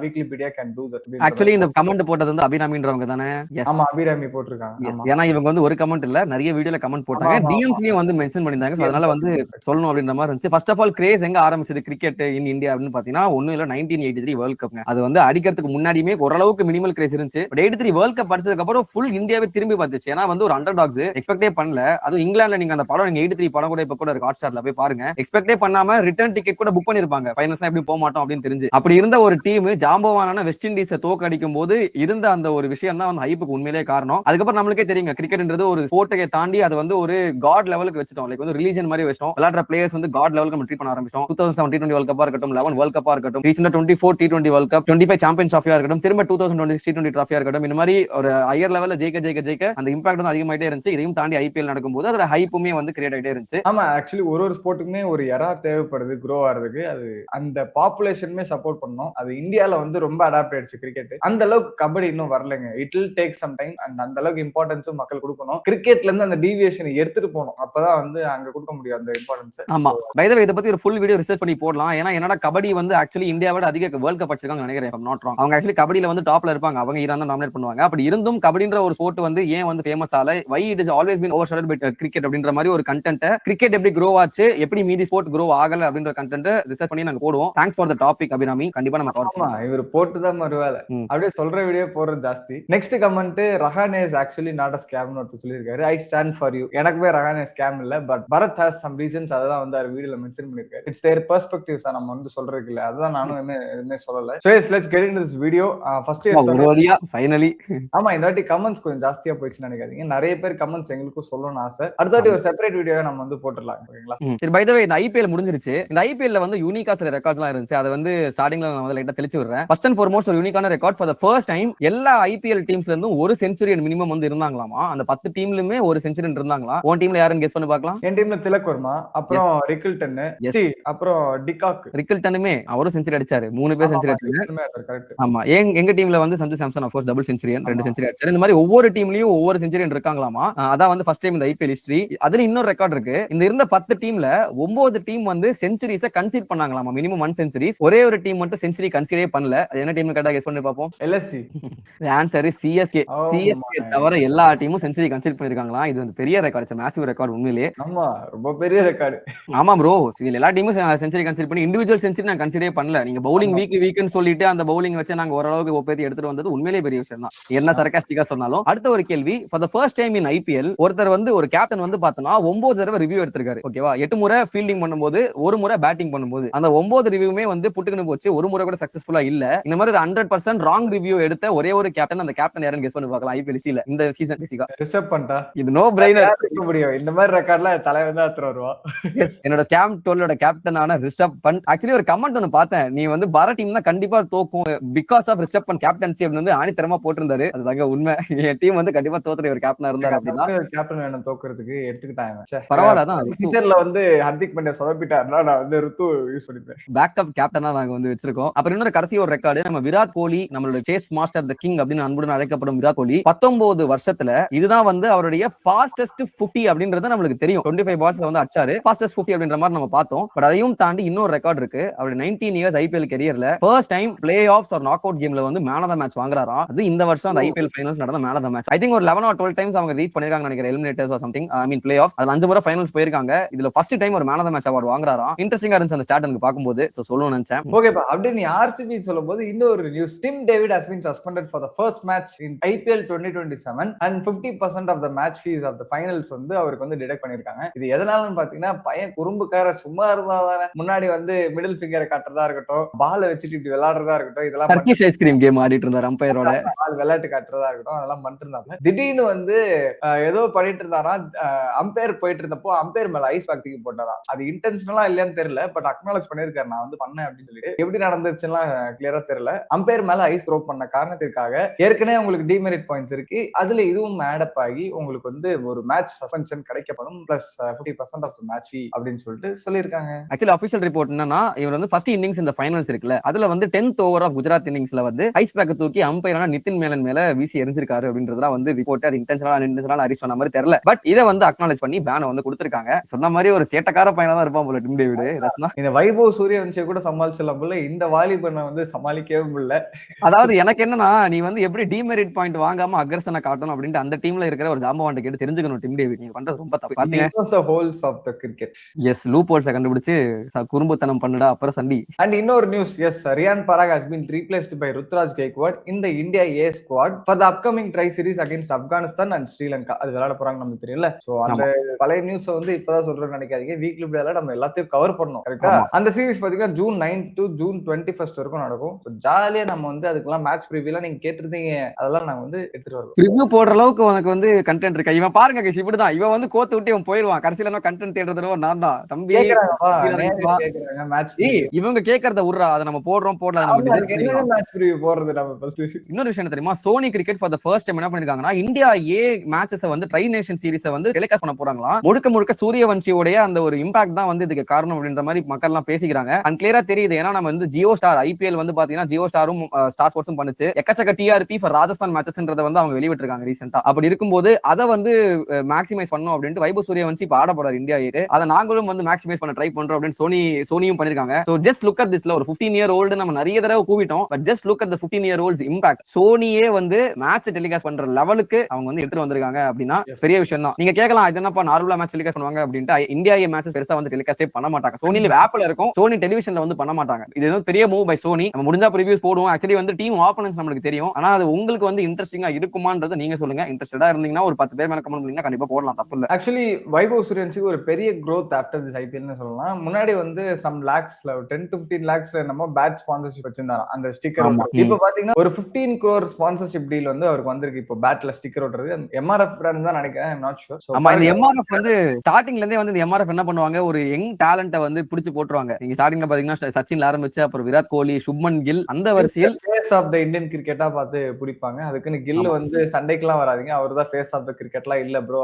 Wikipedia can do that. Actually இந்த comment போட்டது வந்து அபிராமின்றவங்க தானே? ஆமா அபிராமி போட்டுருக்காங்க. ஏன்னா இவங்க வந்து ஒரு கமெண்ட் இல்ல நிறைய வீடியோல கமெண்ட் போட்டாங்க. டிஎம்ஸ்லயும் வந்து மென்ஷன் பண்ணியிருந்தாங்க. அதனால வந்து சொல்லணும் அப்படின்ற மாதிரி இருந்துச்சு. ஃபர்ஸ்ட் ஆஃப் ஆல் கிரேஸ் எங்க ஆரம்பிச்சது கிரிக்கெட் இன் இந்தியா அப்படின்னு பாத்தீங்கன்னா ஒன்னும் இல்ல 1983 வேர்ல்ட் கப். அது வந்து அடிக்கிறதுக்கு முன்னாடியுமே ஓரளவுக்கு மினிமல் கிரேஸ் இருந்துச்சு. பட் 83 வேர்ல்ட் கப் அடிச்சதுக்கு அப்புறம் ஃபுல் இந்தியாவே திரும்பி பார்த்துச்சு. ஏன்னா வந்து ஒரு அண்டர் டாக்ஸ் எக்ஸ்பெக்டே பண்ணல. அதுவும் இங்கிலாந்துல நீங்க அந்த படம் நீங்க 83 படம் கூட இப்ப கூட இருக்கு ஹாட்ஸ்டார்ல போய் பாருங்க. எக்ஸ்பெக்டே பண்ணாம ரிட்டர்ன் டிக்கெட் கூட புக் பண்ணிருப்பாங்க. ஃபைனல்ஸ் எப்படி போக மாட்டோம் அப்படின்னு தெரிஞ்சு அப்படி இருந்த ஒரு டீம் ஜாம்பவானான வெஸ்ட் இண்டீஸை தோக்கடிக்கும் போது இருந்த அந்த ஒரு விஷயம் தான் வந்து ஹைப்புக்கு உண்மையிலே காரணம். அதுக்கப்புறம் நம்மளுக்கே தெரியுங்க கிரிக்கெட்ன்றது ஒரு ஸ்போர்ட்டை தாண்டி அது வந்து ஒரு காட் லெவலுக்கு வச்சிட்டோம். லைக் வந்து ரிலீஜன் மாதிரி வச்சோம். விளையாடுற பிளேயர்ஸ் வந்து காட் லெவலுக்கு நம்ம ட்ரீட் பண்ண ஆரம்பிச்சோம். 2007 T20 வேர்ல்ட் கப்பா இருக்கட்டும், 11 வேர்ல்ட் கப்பா இருக்கட்டும், ரீசெண்டா 24 T20 வேர்ல்ட் கப், 25 சாம்பியன்ஸ் ட்ராஃபியா இருக்கட்டும், திரும்ப 2026 T20 ட்ராஃபியா இருக்கட்டும், இந்த மாதிரி ஒரு ஹையர் லெவல்ல ஜெயிக்க அந்த இம்பாக்ட் வந்து அதிகமாயிட்டே இருந்துச்சு. இதையும் தாண்டி ஐபிஎல் நடக்கும்போது அதோட ஹைப்புமே வந்து கிரியேட் ஆயிட்டே இருந்துச்சு. ஆமா, ஆக்சுவலி ஒரு ஸ்போர்ட்டுக்குமே ஒரு எரா தேவைப்படுது க்ரோ ஆறதுக்கு. அது அந்த பாப்புலேஷனுமே சப்போர்ட் பண்ணணும். அது இந்தியால வந்து ரொம்ப அடாப்ட் ஆயிடுச்சு கிரிக்கெட். அந்த அளவுக்கு கபடி இன்னும் வரலங்க. It will take some time. And அந்த அளவுக்கு இம்பார்ட்டன்ஸும் மக்கள் கொடுக்கணும். கிரிக்கெட்ல இருந்து அந்த டீவியேஷன் எடுத்துட்டு போகணும். அப்பதான் வந்து அங்க கொடுக்க முடியும் அந்த இம்பார்ட்டன்ஸ். ஆமா, பை தி வே இத பத்தி ஒரு ஃபுல் வீடியோ ரிசர்ச் பண்ணி போடலாம். ஏன்னா என்னடா கபடி வந்து ஆக்சுவலி இந்தியாவோட அதிக வேர்ல்ட் கப் அடிச்சிருக்காங்க நினைக்கிறேன். Not wrong. அவங்க ஆக்சுவலி கபடியில வந்து டாப்ல இருப்பாங்க. அவங்க ஈரான் தான் நாமினேட் பண்ணுவாங்க. அப்படி இருந்தும் கபடின்ற ஒரு ஸ்போர்ட் வந்து ஏன் வந்து ஃபேமஸ் ஆல, why it is always been overshadowed by cricket அப்படின்ற மாதிரி ஒரு கண்டென்ட், கிரிக்கெட் எப்படி க்ரோ ஆச்சு, எப்படி மீதி ஸ்போர்ட் க்ரோ ஆகல அப்படின்ற கண்டென்ட் ரிசர்ச் பண்ணி நாங்க போடுவோம். Thanks for the topic Abirami. கண்டிப்பா நம்ம கவர் பண்ணலாம். இவர் போட்டு தான் மறுவேளை அப்படியே சொல்ற வீடியோ போறது ஜாஸ்தி. Next comment Rahane is actually not a ஸ்கேம்னு ஒருத்தர் சொல்லியிருக்காரு. I stand for you. எனக்குமே ரஹானே ஸ்கேம் இல்ல. But Bharat has some reasons. அதெல்லாம் வந்து அவர் வீடியோல மென்ஷன் பண்ணிருக்காரு. It's their perspectives. நம்ம வந்து சொல்றதுக்கு இல்ல. அதுதான் நானும் எதுவுமே சொல்லல. So let's get into this video. First finally ஆமா, இந்த வாட்டி கமெண்ட்ஸ் கொஞ்சம் ஜாஸ்தியா போயிடுச்சு நினைக்காதீங்க. நிறைய பேர் கமெண்ட்ஸ் எங்களுக்கும் சொல்லணும்னு ஆசை. அடுத்த வாட்டி ஒரு செப்பரேட் வீடியோவை நம்ம வந்து போட்டுடலாம். ஓகேங்களா? சரி, பை தி வே இந்த ஐபிஎல் முடிஞ்சிருச்சு. இந்த ஐபிஎல்ல வந்து யூனிக்கா சில ரெக்கார்ட்ஸ்லாம் இருந்துச்சு. அதை வந்து ஸ்டார்டிங்ல நான் வந்து லைட்டா தெளிச்சு விடுறேன். ஃபர்ஸ்ட் அண்ட் ஃபார்மோஸ்ட் ஒரு யூனிக்கான record. For the first time எல்லா ஐபிஎல் டீம்ஸ்ல இருந்தும் ஒரு செஞ்சுரி மினிமம் வந்து இருந்தாங்களாமா. அந்த 10 டீம்லயுமே ஒரு செஞ்சுரி இருந்தாங்களா. உன் டீம்ல யாருன்னு கெஸ் பண்ணி பார்க்கலாம். என் டீம்ல திலக் வர்மா, அப்புறம் ரிக்கில்டன், அப்புறம் டிகாக். ரிக்கில்டனுமே அவரும் செஞ்சுரி அடிச்சாரு. 3 பேர் செஞ்சுரி அடிச்சாங்க. கரெக்ட். ஆமா, எங்க டீம்ல வந்து Sanju Samson of course double centurion, 2 century அடிச்சாரு. இந்த மாதிரி ஒவ்வொரு டீம்லயும் ஒவ்வொரு செஞ்சுரியன் இருக்காங்களாமா. அதான் வந்து ஃபர்ஸ்ட் டைம் இந்த ஐபிஎல் ஹிஸ்டரி. அதுல இன்னொரு ரெக்கார்ட் இருக்கு. இந்த இருந்த 10 டீம்ல 9 டீம் வந்து செஞ்சுரிஸ கன்சிடர் பண்ணாங்களாமா. Minimum 1 centuries. ஒரே ஒரு டீம் மட்டும் செஞ்சுரி கன்சிடரே பண்ணல. அது என்ன டீம் கரெக்ட்டா கெஸ் பண்ணி பாப்போம். LSC. Answer is CSK. CSK தவிர எல்லா டீமும் செஞ்சுரி கன்சிடர் பண்ணிருக்காங்களா. இது வந்து பெரிய ரெக்கார்ட். மேசிவ் ரெக்கார்ட் உண்மையிலேயே. ஆமா, ரொம்ப பெரிய ரெக்கார்ட். ஆமா ப்ரோ, இதுல எல்லா டீமும் செஞ்சுரி கன்சிடர் பண்ணி இண்டிவிஜுவல் செஞ்சுரி நான் கன்சிடரே பண்ணல. நீங்க பவுலிங் வீக்னு சொல்லிட்டு அந்த பவுலிங் வச்சு நாங்க ஓரளவுக்கு ஒப்பேத்தி எடுத்துட்டு வந்தது உண்மையிலேயே பெரிய விஷயம் தான். என்ன சர்காஸ்டிக்கா சொன்னாலும். அடுத்த ஒரு கேள்வி. For the first time in IPL ஒருத்தர் வந்து ஒரு கேப்டன் வந்து பார்த்தனா 9 தடவை ரிவ்யூ எடுத்திருக்காரு. ஓகேவா? 8 முறை ஃபீல்டிங் பண்ணும்போது, ஒரு முறை பேட்டிங் பண்ணும்போது, அந்த 9 ரிவ்யூமே வந்து புட்டுக்குன்னு போச்சு. ஒரு முறை கூட சக்சஸ்ஃபுல்லா இல்ல. இந்த மாதிரி ஒரு 100% ராங் ரிவ்யூ எடுத்த ஒரே ஒரு கேப்டன், அந்த கேப்டன் யாருன்னு கெஸ் பண்ணி பார்க்கலாம். ஐபிஎல் ஹிஸ்டரியில இந்த சீசன் பேசிக்கா ரிஷப் பண்டா. இது நோ பிரைனர். முடியும். இந்த மாதிரி ரெக்கார்ட்லாம் தலைவன் தான் எடுத்து வருவா. எஸ், என்னோட ஸ்கேம் 12ஓட கேப்டனான ரிஷப் பண்ட். ஆக்சுவலி ஒரு கமெண்ட் ஒன்னு பார்த்தேன். நீ வந்து பாரா டீம் தான் கண்டிப்பா தோக்கும் because of Rishabh Pant captaincy அப்படின்னு வந்து ஆணித்தரமா போட்டிருந்தாரு. அதுதாங்க உண்மை. என் டீம் வந்து கண்டிப்பா தோத்துற ஒரு கேப்டனா இருந்தாரு அப்படின்னா கேப்டன் வேணும் தோக்குறதுக்கு எடுத்துக்கிட்டாங்க. பரவாயில்ல தான். சீசன்ல வந்து ஹர்திக் பாண்டியா சொதப்பிட்டாருன்னா நான் வந்து ருத்து யூஸ் பண்ணிப்பேன். பேக்கப் கேப்டனா நாங்க வந்து வச்சிருக்கோம். அப்புறம் இன்னொரு கடைசி ஒரு ரெக்கார்டு. நம்ம விராட் கோலி, நம்மளோட சேஸ் மாஸ்டர் தி கிங் அப்படின்னு அன்புடன் அழைக்கப்படும் விராட் கோலி 19 வருஷத்துல இதுதான் வந்து அவருடைய ஃபாஸ்டஸ்ட் 50 அப்படின்றது நம்மளுக்கு தெரியும். 25 பால்ஸ்ல வந்து அடிச்சாரு. ஃபாஸ்டஸ்ட் 50 அப்படின்ற மாதிரி நம்ம பார்த்தோம். பட் அதையும் தாண்டி இன்னொரு ரெக்கார்ட் இருக்கு. அவருடைய 19 இயர்ஸ் ஐபிஎல் கரியர்ல first time play offs or knock out கேம்ல வந்து மேன் ஆஃப் தி மேட்ச் வாங்குறாராம். அது இந்த வருஷம் அந்த ஐபிஎல் ஃபைனல்ஸ் நடந்த man of the match. I think ஒரு 11 or 12 டைம்ஸ் அவங்க ரீச் பண்ணிருக்காங்க நினைக்கிறேன். Eliminators or something. I mean play offs. அதுல 5 முறை ஃபைனல்ஸ் போயிருக்காங்க. இதுல ஃபர்ஸ்ட் டைம் ஒரு man of the match award வாங்குறாராம். இன்ட்ரஸ்டிங்கா இருந்துச்சு அந்த ஸ்டாட் எனக்கு பாக்கும்போது. சோ சொல்லணும்னு நினைச்சேன். ஓகேப்பா. அப்படியே நீ ஆர்சிபி சொல்லும்போது இன்னொரு news. Tim David has been suspended for the first match in IPL 2027 and 50% of the match fees of the finals வந்து அவருக்கு வந்து டிடக்ட் பண்ணிருக்காங்க. இது எதனாலன்னு பாத்தீங்கன்னா பையன் குறும்புக்கார சும்மா இருந்தாதானே. முன்னாடி வந்து மிடில் ஃபிங்கரை காட்டுறதா இருக்கட்டும், பால வச்சுட்டு இப்படி விளையாடுறதா இருக்கட்டும், இதெல்லாம் டர்க்கிஷ் ஐஸ்கிரீம் கேம் ஆடிட்டு இருந்தார் அம்பையரோட. விளையாட்டு காட்டுறதா இருக்கட்டும், அதெல்லாம் பண்ணிட்டு இருந்தாங்க. திடீர்னு வந்து ஏதோ பண்ணிட்டு இருந்தாரா. அம்பையர் போயிட்டு இருந்தப்போ அம்பையர் மேல ஐஸ் பேக் தூக்கி போட்டாரா. அது இன்டென்ஷனலா இல்லையான்னு தெரியல. பட் அக்னாலேஜ் பண்ணிருக்காரு, நான் வந்து பண்ணேன் அப்படின்னு சொல்லிட்டு. எப்படி நடந்துச்சுன்னா கிளியரா தெரியல. அம்பையர் மேல ஐஸ் த்ரோ பண்ண காரணத்திற்காக ஏற்கனவே உங்களுக்கு டிமெரிட் பாயிண்ட்ஸ் இருக்கு. அதுல இதுவும் ஆடப் ஆகி உங்களுக்கு வந்து ஒரு மேட்ச் சஸ்பென்ஷன் கிடைக்கப்படும் plus 50% of the match fee அப்படின்னு சொல்லிட்டு சொல்லிருக்காங்க. ஆக்சுவலி ஆஃபிஷியல் ரிப்போர்ட் என்னன்னா இவர் வந்து ஃபர்ஸ்ட் இன்னிங்ஸ் இந்த ஃபைனல்ஸ் இருக்குல்ல, அதுல வந்து 10th ஓவர் ஆஃப் குஜராத் இன்னிங்ஸ்ல வந்து ஐஸ் பேக் தூக்கி அம்பையரான நிதின் மேனன் மேல வீசி எரிஞ்சிருக்காரு அப்படின்றதா வந்து ரிப்போர்ட். அது இன்டென்ஷனலா அரிஸ் பண்ண மாதிரி தெரியல. பட் இதை வந்து அக்னாலேஜ் பண்ணி பேனை வந்து கொடுத்திருக்காங்க. சொன்ன மாதிரி ஒரு சேட்டக்கார பையனா தான் இருப்பான் போல டிம் டேவிட். இந்த வைபவ் சூரியவன்சியை கூட சமாளிச்சலாம் போல, இந்த வாலிபனை வந்து சமாளிக்கவே முடியல. அதாவது எனக்கு என்னன்னா, நீ வந்து எப்படி டிமெரிட் பாயிண்ட் வாங்காம அக்ரஷனை காட்டணும் அப்படின்ட்டு அந்த டீம்ல இருக்கிற ஒரு ஜாம்பவான்ட்ட கேட்டு தெரிஞ்சுக்கணும் டிம் டேவிட். நீங்க பண்றது ரொம்ப தப்பு பாத்தீங்க. It was the holes of the cricket. Yes loop ஹோல்ஸை கண்டுபிடிச்சு குறும்புத்தனம் பண்ணுடா அப்புறம் சண்டி. And இன்னொரு news, yes Riyan Parag has been replaced by Ruturaj Gaikwad in the India A squad for the upcoming try series against Afghanistan and Sri Lanka. அது விளையாட போறாங்க நமக்கு தெரியல. சோ அந்த பழைய நியூஸ் வந்து இப்பதான் சொல்றேன்னு நினைக்காதீங்க. வீக்லி இப்படியால நம்ம எல்லாத்தையும் கவர் பண்ணணும், கரெக்டா? அந்த சீரிஸ் பாத்தீங்கன்னா June 9th to June 21st வரைக்கும் நடக்கும். ஸோ ஜாலியா நம்ம வந்து அதுக்கெல்லாம் மேட்ச் ப்ரிவியூலாம் நீங்க கேட்டிருந்தீங்க, அதெல்லாம் நாங்க வந்து எடுத்துட்டு வருவோம். ரிவ்யூ போடுற அளவுக்கு உனக்கு வந்து கண்டென்ட் இருக்கா? இவன் பாருங்க கைஸ், இப்படிதான் இவன் வந்து கோத்து விட்டு இவன் போயிடுவான். கடைசியில என்ன கண்டென்ட் தேடுறதோ நான் தான் தம்பி. இவங்க கேட்கறத உர்றா, அதை நம்ம போடுறோம் போடல. இன்னொரு விஷயம் தெரியுமா, Sony cricket for the first time என்ன பண்ணிருக்காங்கன்னா இந்தியா ஏ மேட்சஸ் வந்து ட்ரை நேஷன் சீரிஸை வந்து டெலிகாஸ்ட் பண்ண போறாங்களா. முழுக்க முழுக்க சூரியவன்ஷியோட அந்த ஒரு இம்பாக்ட் தான் வந்து இதுக்கு காரணம் அப்படின்ற மாதிரி மக்கள் எல்லாம் பேசிக்கிறாங்க. அண்ட் கிளியரா தெரியுது. ஏன்னா நம்ம வந்து ஜியோ ஸ்டார் ஐபிஎல் வந்து பாத்தீங்கன்னா ஜியோ ஸ்டாரும் ஸ்டார் ஸ்போர்ட்ஸும் பண்ணுச்சு. எக்கச்சக்க டிஆர்பி ஃபார் ராஜஸ்தான் மேட்சஸ்ன்றத வந்து அவங்க வெளியிட்டிருக்காங்க ரீசெண்டா. அப்படி இருக்கும்போது அதை வந்து மேக்ஸிமைஸ் பண்ணணும் அப்படின்ட்டு வைபவ் சூரியவன்ஷி இப்ப ஆட போறாரு இந்தியா ஏ. அதை நாங்களும் வந்து மேக்ஸிமைஸ் பண்ண ட்ரை பண்றோம் அப்படின்னு சோனியும் பண்ணிருக்காங்க. சோ ஜஸ்ட் லுக் அட் திஸ்ல ஒரு 15 year old நம்ம நிறைய தடவை கூவிட்டோம். But just look at the 15 year old's impact. சோனியே வந்து மேட்ச் டெலிகாஸ்ட் பண்ற லெவலுக்கு அவங்க வந்து எடுத்து வந்திருக்காங்க அப்படின்னா பெரிய விஷயம் தான். நீங்க கேட்கலாம் இது என்னப்பா நார்மலா மேட்ச் டெலிகாஸ்ட் பண்ணுவாங்க அப்படின்ட்டு. இந்தியா ஏ மேட்சஸ் பெருசா வந்து டெலிகாஸ்டே பண்ண மாட்டாங்க. சோனில ஆப்ல இருக்கும், சோனி டெலிவிஷன்ல வந்து பண்ண மாட்டாங்க. இது வந்து பெரிய மூவ் பை சோனி. நம்ம முடிஞ்சா ரிவ்யூஸ் போடுவோம். ஆக்சுவலி வந்து டீம் ஆப்போனன்ட்ஸ் நமக்கு தெரியும். ஆனா அது உங்களுக்கு வந்து இன்ட்ரெஸ்டிங்கா இருக்குமான்றது நீங்க சொல்லுங்க. இன்ட்ரெஸ்டடா இருந்தீங்கன்னா ஒரு 10 பேர் மேல கமெண்ட் பண்ணீங்கன்னா கண்டிப்பா போடலாம், தப்பு இல்ல. ஆக்சுவலி வைபவ் சூரியவன்ஷிக்கு ஒரு பெரிய growth ஆஃப்டர் திஸ் ஐபிஎல்னு சொல்லலாம். முன்னாடி வந்து சம் லாக்ஸ்ல 10 to 15 lakhsல நம்ம பேட் ஸ்பான்சர்ஷிப் வச்சிருந்தாரு அந்த ஸ்டிக்கர். இப்போ பாத்தீங்கன்னா ஒரு 15 crore ஸ்பான்சர்ஷிப் டீல் வந்து அவருக்கு வந்திருக்கு. இப்போ பேட்ல ஸ்டிக்கர் ஒட்டுறது எம்ஆர்எஃப் பிராண்ட் தான் நினைக்கிறேன். I'm not sure. ஆமா, இந்த எம்ஆர்எஃப் வந்து ஸ்டார்டிங்ல இருந்தே வந்து இந்த எம்ஆர்எஃப் என்ன பண்ணுவாங்க, ஒரு யங் டேலண்ட்டை வந்து பிடிச்சு போட்டுருவாங்க. நீங்க ஸ்டார்டிங்ல பாத்தீங்கன்னா சச்சின்ல ஆரம்பிச்சு அப்புறம் விராட் கோலி, சுப்மன் கில், அந்த வரிசையில் ஃபேஸ் ஆஃப் த இந்தியன் கிரிக்கெட்டா பார்த்து பிடிப்பாங்க. அதுக்குன்னு கில் வந்து சண்டைக்கெல்லாம் வராதீங்க. அவர் தான் ஃபேஸ் ஆஃப் த கிரிக்கெட்லாம் இல்ல ப்ரோ,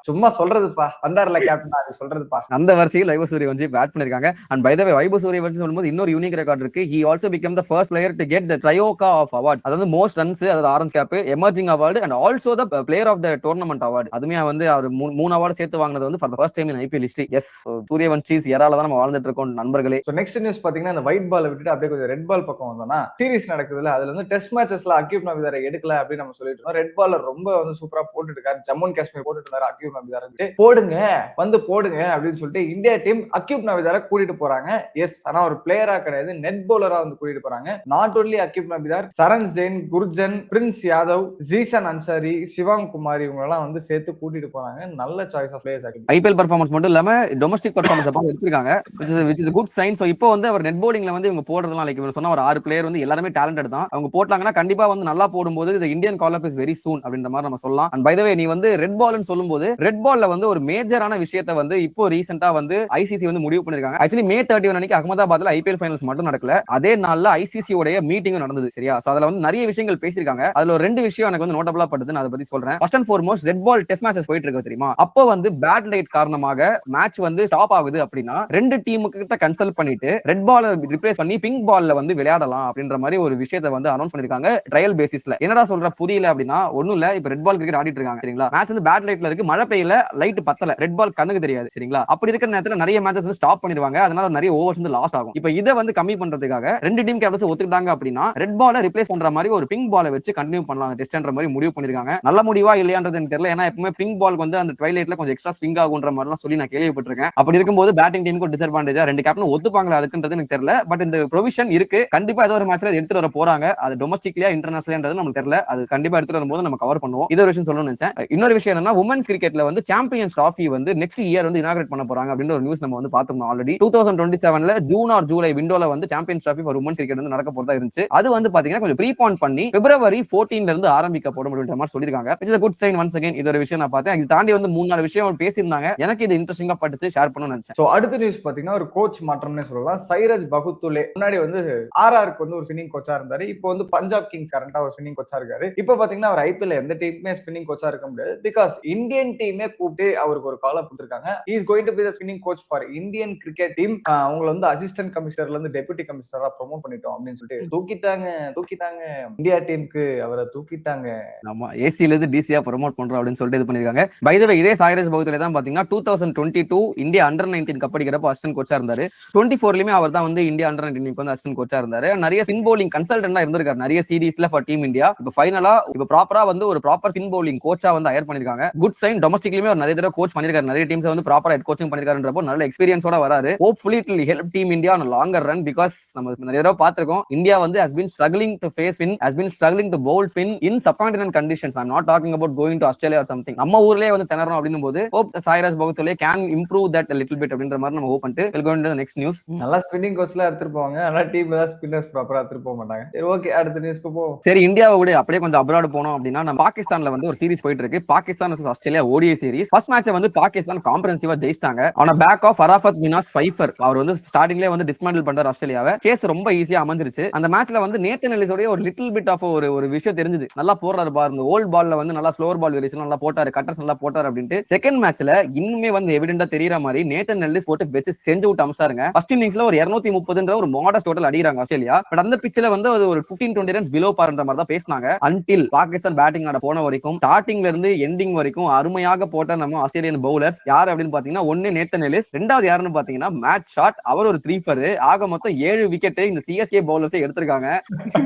சும்மா சொல்றதுப்பா, வந்தார்ல கேப்டன் அது சொல்றதுப்பா. அந்த வரிசையில் வைபவ் சூரியவன்ஷி பேட் பண்ணிருக்காங்க. And by the way Vaibhav Suryavanshi சொல்லும்போது இன்னொரு யூனிக் ரெக்கார்ட் இருக்கு. He also become the first player to get the troika of awards. அதாவது மோஸ்ட் ரன்ஸ், அதாவது orange cap, emerging award and also the player of the tournament award. அதுமே வந்து அவர் 3 award சேர்த்து வாங்குனது வந்து for the first time in IPL history. Yes, Suryavanshi's ஏரால தான் நம்ம வாழ்ந்துட்டு இருக்கோம் நண்பர்களே. சோ நெக்ஸ்ட் நியூஸ் பாத்தீங்கன்னா இந்த ஒயிட் பால் விட்டுட்டு அப்படியே கொஞ்சம் ரெட் பால் பக்கம் வந்தோம்னா சீரிஸ் நடக்குதுல, அதுல வந்து டெஸ்ட் மேட்சஸ்ல அக்யூப் நபிதாரை எடுக்கல அப்படின்னு நம்ம சொல்லிட்டு இருந்தோம். ரெட் பால் ரொம்ப வந்து சூப்பரா போட்டுட்டு இருக்காரு. ஜம்மு அண்ட் காஷ்மீர் போட்டுட்டு இருந்தாரு அக்யூப் நபிதாரை. போடுங்க வந்து போடுங்க அப்படின்னு சொல்லிட்டு இந்தியா டீம் அக்யூப் நபிதாரை கூட்டிட்டு போறாங்க. எஸ், ஆனா ஒரு பிளேயரா கிடையாது, நெட் பவுலரா வந்து கூட்டிட்டு போறாங்க. Not only Aquib Nabi Dar, Saran Jain, Gurjan, Prince Yadav, Zeeshan Ansari, Shivang Kumar இவங்க எல்லாம் வந்து சேர்த்து கூட்டிட்டு போறாங்க. நல்ல choice of players. IPL performance மட்டும் இல்லாம டொமஸ்டிக் பெர்ஃபார்மன்ஸ் அப்ப எடுத்துருக்காங்க, which is a good sign. So இப்போ வந்து அவர் நெட் பவுலிங்ல வந்து இவங்க போடுறதுலாம் லைக் இவர் சொன்ன ஒரு 6 பிளேயர் வந்து எல்லாரும் டேலண்டட் தான். அவங்க போட்டாங்கன்னா கண்டிப்பா வந்து நல்லா போடும்போது இந்த Indian call up is very soon அப்படின்ற மாதிரி நம்ம சொல்லலாம். அண்ட் பை தி வே நீ வந்து ரெட் பால்னு சொல்லும்போது ரெட் பால்ல வந்து ஒரு மேஜரான விஷயத்தை வந்து இப்போ ரீசெண்டா வந்து ஐசிசி வந்து முடிவு பண்ணிருக்காங்க. ஆக்சுவலி மே 31 அன்னைக்கு அகமதாபாத்ல ஐபிஎல் ஃபைனல்ஸ் மட்டும் நடக்கல, அதே நாள்ல ஐசிசி உடைய மீட்டிங்கும் நடந்தது. சரியா? சோ அதுல வந்து நிறைய விஷயங்கள் பேசிருக்காங்க. அதுல ஒரு 2 விஷயம் எனக்கு வந்து நோட்டபிளா படுது, நான் அதை பத்தி சொல்றேன். First and foremost, red ball test matches போயிட்டு இருக்கு தெரியுமா, அப்போ வந்து பேட் லைட் காரணமாக மேட்ச் வந்து ஸ்டாப் ஆகுது அப்படின்னா 2 டீமுக்கு கிட்ட கன்சல்ட் பண்ணிட்டு ரெட் பால் ரிப்ளேஸ் பண்ணி பிங்க் பால்ல வந்து விளையாடலாம் அப்படின்ற மாதிரி ஒரு விஷயத்தை வந்து அனௌன்ஸ் பண்ணிருக்காங்க ட்ரையல் பேசிஸ்ல. என்னடா சொல்ற புரியல அப்படின்னா ஒண்ணும் இல்ல, இப்ப ரெட் பால் கிரிக்கெட் ஆடிட்டு இருக்காங்க சரிங்களா, மேட்ச் வந்து பேட் லைட்ல இருக்கு, மழை பெய்யல, லைட் பத்தல, ரெட் பால் கண்ணுக்கு தெரியாது சரிங்களா. அப்படி இருக்கிற நேரத்துல நிறைய மேட்சஸ் வந்து ஸ்டாப் பண்ணிடுவாங்க, அதனால நிறைய ஓவர்ஸ் வந்து லாஸ் ஆகும். இப்போ இதை வந்து கம்மி பண்றதுக்காக 2 டீம் கேப்டன்ஸ் ஒத்துக்கிட்டாங்க அப்படின்னா ரெட் பாலை ரிப்ளேஸ் பண்ற மாதிரி ஒரு பிங்க் பாலை வச்சு கண்டினியூ பண்ணலாம் டெஸ்ட்ன்ற மாதிரி முடிவு பண்ணிருக்காங்க. நல்ல முடிவா இல்லையான்றது எனக்கு தெரியல, ஏன்னா எப்பவுமே பிங்க் பால் வந்து அந்த ட்வைலைட்ல கொஞ்சம் எக்ஸ்ட்ரா ஸ்விங் ஆகுன்ற மாதிரி எல்லாம் சொல்லி நான் கேள்விப்பட்டிருக்கேன். அப்படி இருக்கும்போது பேட்டிங் டீமுக்கு டிஸ்அட்வான்டேஜா 2 கேப்டன் ஒத்துப்பாங்களா அதுக்குன்றது எனக்கு தெரியல. பட் இந்த ப்ரொவிஷன் இருக்கு, கண்டிப்பா ஏதோ ஒரு மேட்ச்ல எடுத்துட்டு வர போறாங்க. அது டொமஸ்டிக்லியா இன்டர்நேஷனல்ன்றது நமக்கு தெரியல, அது கண்டிப்பா எடுத்துட்டு வரும்போது நம்ம கவர் பண்ணுவோம். இது ஒரு விஷயம் சொல்லணும்னு நினைச்சேன். இன்னொரு விஷயம் என்னன்னா உமன்ஸ் கிரிக்கெட்ல வந்து சாம்பியன்ஸ் டிராஃபி வந்து நெக்ஸ்ட் இயர் வந்து இனாகிரேட் பண்ண போறாங்க அப்படின்ற ஒரு நியூஸ் நம்ம வந்து பார்த்தோம் ஆல்ரெடி. 2027ல ஜூன் ஆர் ஜூலை விண்டோல வந்து champions trophy for women's cricket வந்து நடக்க போறதா இருந்துச்சு. அது வந்து பாத்தீங்கன்னா கொஞ்சம் ப்ரீபான் பண்ணி பிப்ரவரி 14ல இருந்து ஆரம்பிக்கப்படும் அப்படின்ற மாதிரி சொல்லிருக்காங்க. which is a good sign once again. இது ஒரு விஷயம் நான் பார்த்தேன். இது தாண்டி வந்து 3-4 விஷயம் பேசியிருந்தாங்க, எனக்கு இது இன்ட்ரெஸ்டிங்கா பட்டுச்சு, ஷேர் பண்ணணும்னு நினைச்சேன். சோ அடுத்த நியூஸ் பாத்தீங்கன்னா ஒரு கோச் மாற்றம்னே சொல்லலாம். சைரஜ் பகுத்துலே முன்னாடி வந்து ஆர்ஆருக்கு வந்து ஒரு ஸ்பின்னிங் கோச்சா இருந்தாரு, இப்போ வந்து பஞ்சாப் கிங்ஸ் கரண்டா ஒரு ஸ்பின்னிங் கோச்சா இருக்காரு. இப்போ பாத்தீங்கன்னா அவர் ஐபிஎல் எந்த டீமுமே ஸ்பின்னிங் கோச்சா இருக்க முடியாது, பிகாஸ் இந்தியன் டீமே கூப்பிட்டு அவருக்கு ஒரு கால் கொடுத்திருக்காங்க. he is going to be the spinning coach for Indian cricket team. அவங்கள வந்து அசிஸ்டன்ட் கமிஷனர்ல இருந்து டெபுட்டி கமிஷனரா ப்ரோமோட் பண்ணிட்டோம் அப்படின்னு சொல்லிட்டு தூக்கிட்டாங்க இந்தியா டீமுக்கு அவரை தூக்கிட்டாங்க. நம்ம ஏசில இருந்து டிசியா ப்ரோமோட் பண்றோம் அப்படின்னு சொல்லிட்டு இது பண்ணிருக்காங்க. பை தி வே இதே சைரஜ் பகுதியில தான் பாத்தீங்கன்னா 2022 இந்தியா அண்டர் 19 கப் அடிக்கிறப்ப அசிஸ்டன்ட் கோச்சா இருந்தாரு. 24லயுமே அவர் தான் வந்து இந்தியா அண்டர் 19 வந்து அசிஸ்டன்ட் கோச்சா இருந்தாரு. நிறைய ஸ்பின் பவுலிங் கன்சல்டன்டா இருந்திருக்காரு நிறைய சீரீஸ்ல ஃபார் டீம் இந்தியா. இப்போ ஃபைனலா இப்போ ப்ராப்பரா வந்து ஒரு ப்ராப்பர் ஸ்பின் பவுலிங் கோச்சா வந்து ஹையர் பண்ணிருக்காங்க. Good sign. டொமஸ்டிக்லயுமே ஒரு நிறைய தடவை கோச் பண்ணிருக்காரு, நிறைய டீம்ஸ் வந்து ப்ராப்பரா ஹெட் கோச்சிங் பண்ணிருக்காருன்றப்போ நல்ல எக்ஸ்பீரியன்ஸோட வராரு. Hopefully it will help team India on longer run. Because நம்ம நிறைய தடவை பார்த்திருக்கோம், இந்தியா வந்து has been struggling to face spin, has been struggling to bowl spin in subcontinent conditions. I'm not talking about going to Australia or something. நம்ம ஊர்லயே வந்து திணறணும் அப்படின்னும் போது hope Sairaj பகதூர்லே can improve that a little bit அப்படின்ற மாதிரி நம்ம hope பண்ணிட்டு we'll go into the next news. நல்லா ஸ்பின்னிங் கோச்லாம் எடுத்துட்டு போவாங்க, ஆனா டீம்ல தான் ஸ்பின்னர்ஸ் ப்ராப்பரா எடுத்துட்டு போக மாட்டாங்க. சரி ஓகே, அடுத்த நியூஸ்க்கு போவோம். சரி, இந்தியாவை விட அப்படியே கொஞ்சம் அப்ராட் போனோம் அப்படின்னா நம்ம பாகிஸ்தான்ல வந்து ஒரு சீரிஸ் போயிட்டு இருக்கு. Pakistan vs Australia ODI series. First match வந்து பாகிஸ்தான் காம்ப்ரஹென்சிவா ஜெயிச்சிட்டாங்க. ஆன பேக் ஆஃப் அராஃபத் மினாஸ் ஃபைஃபர். அவர் வந்து ஸ்டார்டிங்லேயே வந்து டிஸ்மேண்டில் பண்றாரு ஆஸ்திரேலியாவை. சேஸ் ரொம்ப ஈஸியா அமைஞ்சிருச்சு. அந்த மேட்ச்ல வந்து நேத்தன் எல்லிஸோட ஒரு லிட்டில் பிட் ஆஃப் ஒரு விஷயம் தெரிஞ்சது. நல்லா போடுறாரு பாருங்க, ஓல்ட் பால்ல வந்து நல்லா ஸ்லோவர் பால் வேரியேஷன் நல்லா போட்டாரு, கட்டர்ஸ் நல்லா போட்டாரு அப்படின்ட்டு. செகண்ட் மேட்ச்ல இன்னுமே வந்து எவிடென்ட்டா தெரியற மாதிரி நேத்தன் எல்லிஸ் போட்டு வெச்சு செஞ்சு விட்டு அம்சாருங்க. ஃபர்ஸ்ட் இன்னிங்ஸ்ல ஒரு 230 ஒரு மாடஸ்ட் டோட்டல் அடிக்கிறாங்க ஆஸ்திரேலியா. பட் அந்த பிட்ச்ல வந்து ஒரு 15-20 ரன்ஸ் பிலோ பாருன்ற மாதிரி தான் பேசினாங்க. அன்டில் பாகிஸ்தான் பேட்டிங் ஆட போன வரைக்கும் ஸ்டார்டிங்ல இருந்து எண்டிங் வரைக்கும் அருமையாக போட்ட நம்ம ஆஸ்திரேலியன் பவுலர்ஸ் யார் அப்படின்னு பாத்தீங்கன்னா, ஒன்னு நேத்தன் எல்லிஸ், ரெண்டாவது யாருன்னு பாத்தீங்கன்னா மேட் ஷாட். அவர் ஒரு 3-4. ஆக மொத்தம் 7 விக்கெட் இந்த சிஎஸ்கே பவுலர்ஸே எடுத்திருக்காங்க.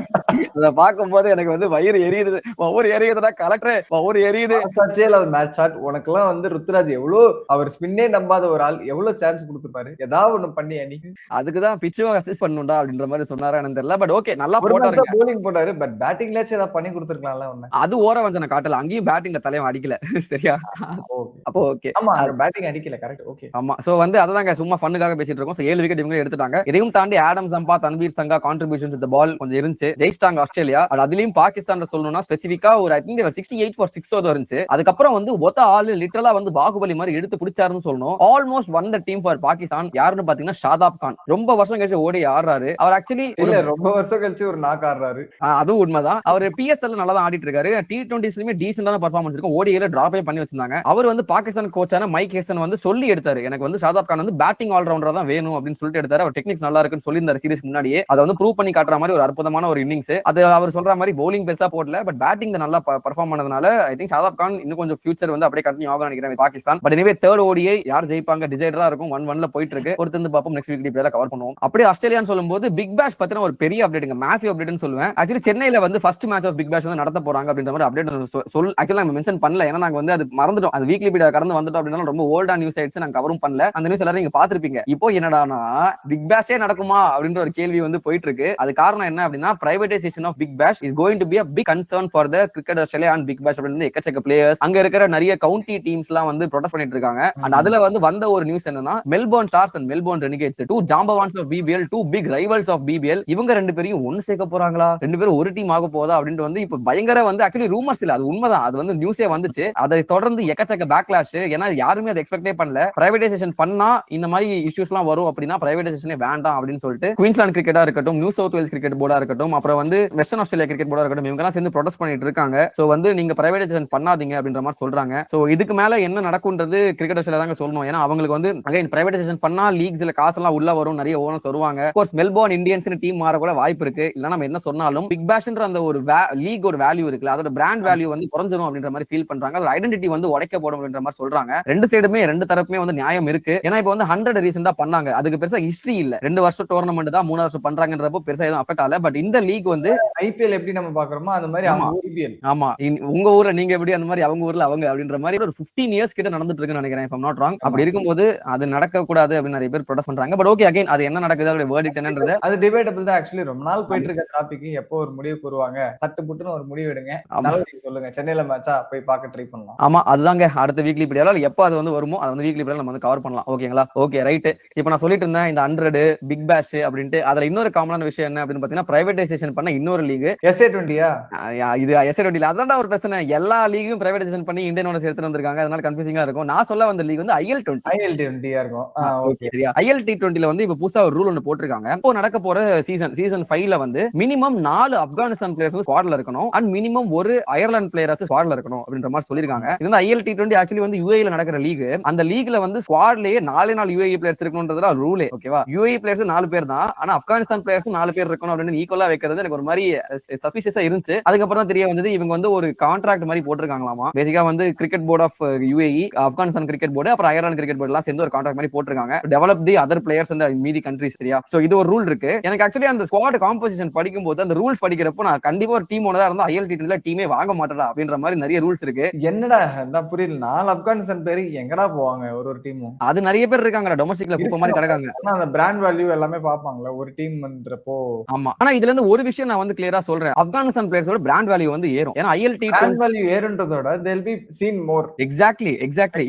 அத பாக்கும்போது எனக்கு வந்து வயிறு எரியுது. ஒவ்வொரு எரியுதுடா கலெக்டர், ஒவ்வொரு எரியுது. மேட்ச் ஷாட் உனக்கெல்லாம் வந்து ருத்ராஜ் எவ்வளவு, அவர் ஸ்பின்னே நம்பாத ஒரு ஆள் எவ்வளவு சான்ஸ் கொடுத்துப்பாரு, ஏதாவது ஒண்ணு பண்ணி அன்னைக்கு. அதுக்குதான் பிச்சும் அசிஸ்ட் பண்ணுண்டா அப்படின்ற மாதிரி சொன்னாரா எனக்கு தெரியல. பட் ஓகே, நல்லா போட்டாரு, போலிங் போட்டாரு. பட் பேட்டிங்லயாச்சும் ஏதாவது பண்ணி கொடுத்துருக்கலாம்ல. ஒண்ணு அது ஓர வஞ்சன காட்டல, அங்கேயும் பேட்டிங்ல தலைவன் அடிக்கல. சரியா? அப்போ ஓகே. ஆமா, பேட்டிங் அடிக்கல. கரெக்ட். ஓகே. ஆமா. சோ வந்து அததாங்க சும்மா ஃபன்னுக்காக பேசிட்டு இருக்கோம். 7 விக்கெட் இவங்க எடுத்துட்டாங்க. இதையும் தாண்டி Adam Samba, Tanveer Sanga contribution to the பால் கொஞ்சம் இருந்துச்சு. ஜெயிச்சிட்டாங்க ஆஸ்திரேலியா. அதுலயும் பாகிஸ்தான்ல சொல்லணும்னா ஸ்பெசிஃபிக்கா ஒரு ஐ திங்க் 68 for 6 இருந்துச்சு. அதுக்கப்புறம் வந்து ஒத்த ஆளு லிட்டரலா வந்து பாகுபலி மாதிரி எடுத்து பிடிச்சாருன்னு சொல்லணும். Almost one the team for Pakistan. யாருன்னு பாத்தீங்கன்னா ஷாதாப் கான். ரொம்ப வருஷம் கழிச்சு ஓடி ஆடுறாரு. அவர் ஆக்சுவலி இல்ல, ரொம்ப வருஷம் கழிச்சு ஒரு நாக் ஆடுறாரு. அதுவும் உண்மைதான். அவர் பிஎஸ்எல் நல்லா தான் ஆடிட்டு இருக்காரு. T20ஸ்லயுமே டீசென்டான பெர்ஃபார்மன்ஸ் இருக்கும். ஓடிஐல டிராப்பே பண்ணி வச்சிருந்தாங்க. அவர் வந்து பாகிஸ்தான் கோச்சான மைக் ஹேசன் வந்து சொல்லி எடுத்தாரு, எனக்கு வந்து ஷாதாப் கான் வந்து பேட்டிங் ஆல்ரவுண்டரா தான் வேணும் அப்படின்னு சொல்லிட்டு எடுத்தாரு. அவர் டெக்னிக்ஸ் நல்லா இருக்குன்னு சொல்லியிருந்தாரு சீரிஸ் முன்னாடியே. அதை வந்து ப்ரூவ் பண்ணி காட்டுற மாதிரி ஒரு அற்புதமான ஒரு இன்னிங்ஸ். அது அவர் சொல்ற மாதிரி பவுலிங் பெருசா போடல, பட் பேட்டிங் நல்லா பெர்ஃபார்ம் பண்ணதுனால ஐ திங்க் ஷாதாப் கான் இன்னும் கொஞ்சம் ஃபியூச்சர் வந்து அப்படியே கண்டினியூ ஆகும் நினைக்கிறேன் பாகிஸ்தான். பட் எனவே தேர்ட் ஓடிஐ யார் ஜெயிப்பாங்க டிசைடரா இருக்கும். 1-1 போயிட்டு இருக்கு. பொறுத்து பாப்போம். நெக்ஸ்ட் வீக் டிப்ல கவர் பண்ணுவோம். அப்படியே ஆஸ்திரேலியான்னு சொல்லும்போது பிக் பேஷ் பத்தின ஒரு பெரிய அப்டேட்டுங்க, மேசிவ் அப்டேட்னு சொல்லுவேன். ஆக்சுவலி சென்னையில வந்து ஃபர்ஸ்ட் மேட்ச் ஆஃப் பிக் பேஷ் வந்து நடத்த போறாங்க அப்படின்ற மாதிரி அப்டேட் ஆக்சுவலா நம்ம மென்ஷன் பண்ணல, ஏன்னா நாங்க வந்து அது மறந்துட்டோம். அது வீக்லி பீடா கடந்து வந்துட்டோம் அப்படின்னா ரொம்ப ஓல்டா நியூஸ் ஆயிடுச்சு, நாங்க கவரும் பண்ணல. அந்த நியூஸ் எல்லாரும் நீங்க பாத்திருப்பீங்க. இப்போ என்னடானா பிக் பேஷே நடக்குமா அப்படின்ற ஒரு கேள்வி வந்து போயிட்டு இருக்கு. அது காரணம் என்ன அப்படின்னா, privatisation of Big Bash is going to be a big concern for the cricket Australia and Big Bash அப்படின்னு எக்கச்சக்க பிளேயர்ஸ், அங்க இருக்கிற நிறைய கவுண்டி டீம்ஸ் எல்லாம் வந்து ப்ரொடெஸ்ட் பண்ணிட்டு இருக்காங்க. அண்ட் அதுல வந்து வந்த ஒரு நியூஸ் என்னன்னா, Melbourne Stars and Melbourne Renegades, two ஜாம்பவான்ஸ் of BBL, two big rivals of BBL, இவங்க ரெண்டு பேரையும் ஒன்னு சேர்க்க போறாங்களா, ரெண்டு பேரும் ஒரு டீம் ஆக போதா அப்படின்ட்டு வந்து இப்ப பயங்கர வந்து ஆக்சுவலி ரூமர்ஸ் இல்ல, அது உண்மைதான். அது வந்து நியூஸே வந்துச்சு. அதை தொடர்ந்து எக்கச்சக்க பேக்லாஷ். ஏன்னா யாருமே அதை எக்ஸ்பெக்டே பண்ணல. பிரைவேடைசேஷன் பண்ணா இந்த மாதிரி இஷ்யூஸ் எல்லாம் வரும் அப்படின்னா பிரைவேடைசேஷனே வேண்டாம் அப்படின்னு சொல்லிட்டு குயின்ஸ்லாந்து கிரிக்கெட்டா இருக்கட்டும், நியூ சவுத் வேல்ஸ் கிரிக்கெட் போர்டா இருக்கட்டும், அப்புறம் வந்து வெஸ்டர்ன் ஆஸ்திரேலியா கிரிக்கெட் போர்டா இருக்கட்டும், இவங்க எல்லாம் சேர்ந்து ப்ரொடெஸ்ட் பண்ணிட்டு இருக்காங்க. சோ வந்து நீங்க பிரைவேடைசேஷன் பண்ணாதீங்க அப்படின்ற மாதிரி சொல்றாங்க. சோ இதுக்கு மேல என்ன நடக்கும்ன்றது கிரிக்கெட் ஆஸ்திரேலியா தாங்க சொல்லணும். ஏன்னா அவங்களுக்கு வந்து அகைன் பிரைவேடைசேஷன் பண்ணா லீக்ஸ்ல காசெல்லாம் உள்ள வரும், நிறைய ஓனர்ஸ் வருவாங்க. Of course Melbourne Indians team மாற கூட வாய்ப்பு இருக்கு. இல்ல நம்ம என்ன சொன்னாலும் பிக் பேஷ்ன்ற அந்த ஒரு லீக் ஒரு வேல்யூ இருக்குல்ல, அதோட பிராண்ட் வேல்யூ வந்து குறைஞ்சிரும் அப்படின்ற மாதிரி ஃபீல் பண்றாங்க. அதோட ஐடென்டிட்டி வந்து உடைக்க போடும் அப்படின்ற மாதிரி சொல்றாங்க. ரெண்டு சைடுமே ரெண்டு தரப்புமே வந்து நியாயம் இருக்கு. ஏன்னா இப்போ வந்து 100 ரீசெண்டா பண்ணாங்க, அதுக்கு பெருசா ஹிஸ்டரி இல்ல. 2 வருஷம் டோர்னமெண்ட் தான், 3 வருஷம் பண்றாங்கன்றப்போ பெருசா எதுவும் அஃபெக்ட் ஆகல. பட் இந்த லீக் வந்து ஐபிஎல் எப்படி நம்ம பாக்குறோமோ அந்த மாதிரி ஐபிஎல். ஆமா, உங்க ஊர்ல நீங்க எப்படி, அந்த மாதிரி அவங்க ஊர்ல அவங்க அப்படின்ற மாதிரி ஒரு 15 இயர்ஸ் கிட்ட நடந்துட்டு இருக்குன்னு நினைக்கிறேன், if I'm not wrong. அப்படி இருக்கும்போது அது நடக்க கூடாது அப்படின்னு நிறைய பேர் ப்ரொடெஸ்ட் பண்றாங்க. பட் ஓகே, அகைன் அது என்ன நடக்குது, அதோட வேர்டிக்ட் என்னன்றது அது டிபேட்டபிள் தான். ஆக்சுவலி ரொம்ப நாள் போயிட்டு இருக்க டாபிக் எப்போ ஒரு முடிவு கூறுவாங்க, சட்டு புட்டுன்னு ஒரு முடிவு எடுங்க, சொல்லுங்க. சென்னையில மேட்சா போய் பார்க்க ட்ரை பண்ணலாம். ஆமா, அதுதாங்க அடுத்த வீக்லி பீடியால எப்போ அது வந்து வருமோ அது வந்து வீக்லி பீடியால நம்ம வந்து கவர் பண்ணலாம். ஓகேங்களா? Okay, right. இப்போ நான் சொல்லிட்டு இருந்தேன் இந்த 100 பிக் பேஷ் அப்படின்ட்டு. அதுல இன்னொரு காமனான விஷயம் என்ன அப்படின்னு பாத்தீங்கன்னா, பிரைவேடைசேஷன் பண்ண இன்னொரு லீக் SA20. இது SA20 அதான்டா ஒரு பிரச்சனை. எல்லா லீகும் பிரைவேடைசேஷன் பண்ணி இந்தியன் ஓனர்ஸ் எடுத்து வந்திருக்காங்க. அதனால கன்ஃபியூசிங்கா இருக்கும். நான் சொல்ல வந்த லீக் வந்து IL20 இருக்கும். ஓகே, சரியா? IL-T20ல வந்து இப்போ புதுசா ஒரு ரூல் ஒன்னு போட்டிருக்காங்க. இப்போ நடக்க போற சீசன் 5ல வந்து மினிமம் 4 ஆப்கானிஸ்தான் பிளேயர்ஸ் ஸ்குவாட்ல இருக்கணும் அண்ட் மினிமம் ஒரு அயர்லாந்து பிளேயர் ஸ்குவாட்ல இருக்கணும் அப்படின்ற மாதிரி சொல்லிருக்காங்க. இது வந்து IL-T20 ஆக்சுவலி வந்து UAE நடக்கிற லீக். அந்த லீக்ல வந்து ஸ்குவாட்லயே 4 UAE பிளேயர்ஸ் இருக்கணும்ன்றதுல ரூலே. ஓகேவா? UAE பிளேயர்ஸ் 4 பேர் தான், ஆனா ஆப்கானிஸ்தான் பிளேயர்ஸ் 4 பேர் இருக்கணும் அப்படின்னு ஈக்குவலா வைக்கிறது எனக்கு ஒரு மாதிரி சஸ்பிஷியஸா இருந்துச்சு. அதுக்கப்புறம் தான் தெரிய வந்தது இவங்க வந்து ஒரு கான்ட்ராக்ட் மாதிரி போட்டிருக்காங்களாமா. பேசிக்கா வந்து cricket board of UAE, Afghanistan cricket board, அப்புறம் அயர்லாந்து கிரிக்கெட் போர்டு எல்லாம் சேர்ந்து ஒரு கான்ட்ராக்ட் மாதிரி போட்டிருக்காங்க. டெவலப் தி அதர் பிளேயர்ஸ் இந்த மீதி கண்ட்ரீஸ். சரியா? சோ இது ஒரு ரூல் இருக்கு. எனக்கு ஆக்சுவலி அந்த ஸ்குவாட் ஸ்குவாட் காம்போசிஷன் படிக்கும்போது அந்த ரூல்ஸ் படிக்கிறப்போ நான் கண்டிப்பா ஒரு டீம் ஓனரா இருந்தா ILT20 டீமே வாங்க மாட்டேடா அப்படின்ற மாதிரி நிறைய ரூல்ஸ் இருக்கு. என்னடா அதான் புரியல. 4 ஆப்கானிஸ்தான் பேரு எங்கடா போவாங்க ஒரு டீமும்? அது நிறைய பேர் இருக்காங்கடா டொமஸ்டிக்ல குப்பை மாதிரி கிடக்காங்க. ஆனா அந்த பிராண்ட் வேல்யூ எல்லாமே பாப்பாங்கல்ல ஒரு டீம்ன்றப்போ. ஆமா. ஆனா இதுல இருந்து ஒரு விஷயம் நான் வந்து கிளியரா சொல்றேன். ஆப்கானிஸ்தான் பிளேயர்ஸோட பிராண்ட் வேல்யூ வந்து ஏறும். ஏன்னா ILT20 பிராண்ட் வேல்யூ ஏறுன்றதோட they'll be seen more. Exactly.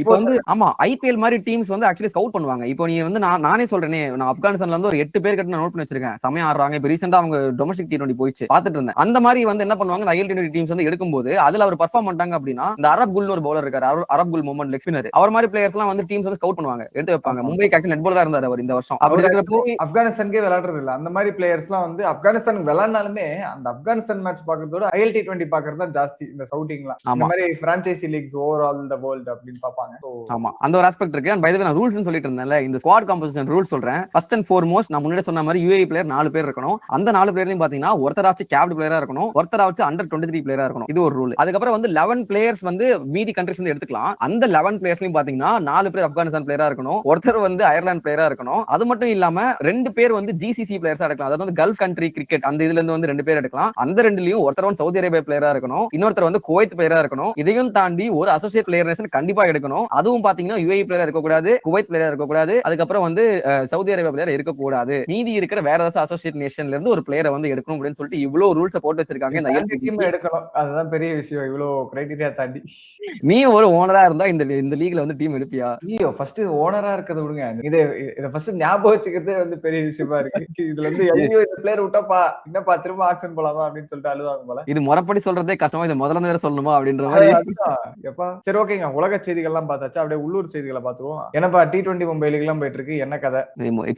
இப்போ வந்து ஆமா IPL மாதிரி டீம்ஸ் வந்து ஆக்சுவலி ஸ்கவுட் பண்ணுவாங்க. இப்போ நீ வந்து நானே சொல்றேனே, நான் ஆப்கானிஸ்தான்ல இருந்து ஒரு 8 பேர் கிட்ட நான் நோட் பண்ணி வச்சிருக்கேன். செமையா ஆடுறாங்க. இப்போ ரீசெண்டா அவங்க டொமஸ்டிக் T20 போயிச்சு பாத்துட்டு இருந்தேன். அந்த மாதிரி வந்து என்ன பண்ணுவாங்க, இந்த ILT20 டீம்ஸ் வந்து எடுக்கும்போது அதுல அவர் பெர்ஃபார்ம் பண்ணிட்டாங்க அப்படின்னா, இந்த அரப் குல்னு ஒரு பவுலர் இருக்காரு, அரப் குல் மொஹம்மட் லெக் ஸ்பின்னர், அவர் மாதிரி பிளேயர்ஸ் எல்லாம் வந்து டீம்ஸ் வந்து ஸ்கவுட் பண்ணுவாங்க, எடுத்து வைப்பாங்க. மும்பைக்கு ஆக்சுவலி நெட் பவுலரா இருந்தாரு அவர் இந்த வருஷம். அப்படி இருக்கிறப்போ ஆப்கானிஸ்தானுக்கே விளையாடுறது இல்ல. அந்த மாதிரி பிளேயர்ஸ்லாம் வந்து ஆப்கானிஸ்தானுக்கு விளையாடினாலுமே அந்த ஆப்கானிஸ்தான் மேட்ச் பாக்குறதோட ILT20 பாக்குறது தான் ஜாஸ்தி இந்த ஸ்கவுட்டிங்லாம். இந்த மாதிரி franchise leagues overall the world அப்படின்னு பாப்பாங்க. ஆமா, அந்த ஒரு ஆஸ்பெக்ட் இருக்கு. அண்ட் பை தி வே நான் ரூல்ஸ்னு சொல்லிட்டு இருந்தேன்ல, இந்த ஸ்குவாட் காம்போசிஷன் ரூல்ஸ் சொல்றேன். ஃபர்ஸ்ட் அண்ட் ஃபார்மோஸ்ட் நான் முன்னாடி சொன்ன மாதிரி UAE பிளேயர் 4 பேர் இருக்கணும். அந்த 4 பேர்லயும் பாத்தீங்கன்னா ஒருத்தராச்சு கேப்ட் பிளேயரா இருக்கணும், ஒருத்தராச்சு அண்டர் 23 பிளேயரா இருக்கணும். இது ஒரு ரூல். அதுக்கப்புறம் வந்து 11 பிளேயர்ஸ் வந்து மீதி கண்ட்ரிஸ் வந்து எடுத்துக்கலாம். அந்த 11 பிளேயர்ஸ்லயும் பாத்தீங்கன்னா 4 பேர் ஆப்கானிஸ்தான் பிளேயரா இருக்கணும், ஒருத்தர் வந்து அயர்லாந்து பிளேயரா இருக்கணும். அது மட்டும் இல்லாம 2 பேர் வந்து GCC பிளேயர்ஸா எடுக்கலாம். அதாவது வந்து கல்ஃப் கண்ட்ரி கிரிக்கெட் அந்த இதுல இருந்து வந்து 2 பேர் எடுக்கலாம். அந்த 2லயும் ஒருத்தர் வந்து சவுதி அரேபியா பிளேயரா இருக்கணும், இன்னொருத்தர் வந்து குவைத் பிளேயரா இருக்கணும். இதையும் தாண்டி ஒரு அசோசியேட் பிளேயர் நேஷன் கண்டிப்பா எடுக்கணும். அதுவும் பாத்தீங்கன்னா UAE பிளேயர் இருக்க கூடாது, குவைத் பிளேயர் இருக்க கூடாது, அதுக்கப்புறம் வந்து சவுதி அரேபியா பிளேயர் இருக்க கூடாது. மீதி இருக்கிற வேற ஏதாவது அசோசியேட் நேஷன்ல இருந்து ஒரு பிளேயரை வந்து எடுக்கணும் அப்படின்னு சொல்லிட்டு இவ்வளவு ரூல்ஸ் போட்டு வச்சிருக்காங்க. இந்த டீம் எடுக்கணும், அதுதான் பெரிய விஷயம். இவ்வளவு கிரைட்டீரியா தாண்டி நீ ஒரு ஓனரா இருந்தா இந்த லீக்ல வந்து டீம் எடுப்பியா? ஐயோ, ஃபர்ஸ்ட் ஓனரா இருக்கிறத விடுங்க, இதை ஃபர்ஸ்ட் ஞாபகம் வச்சுக்கிறதே வந்து பெரிய விஷயமா இருக்கு. இதுல இருந்து ஐயோ இந்த பிளேயர் விட்டாப்பா என்னப்பா திரும்ப ஆக்ஷன் போலாமா அப்படின்னு சொல்லிட்டு அழுவாங்க போல. இது முறைப்படி சொல்றதே கஷ்டமா, இது முதல்ல வேற சொல்லணுமா அப்படின்ற மாதிரி. எப்பா சரி ஓகேங்க, உலக செய்திகள் எல்லாம் பார்த்தாச்சு, அப்படியே உள்ளூர் செய்திகளை பார்த்துருவோம். என்னப்பா T20 மும்பை லீக் எல்லாம் போயிட்டு இருக்கு, என்ன கதை?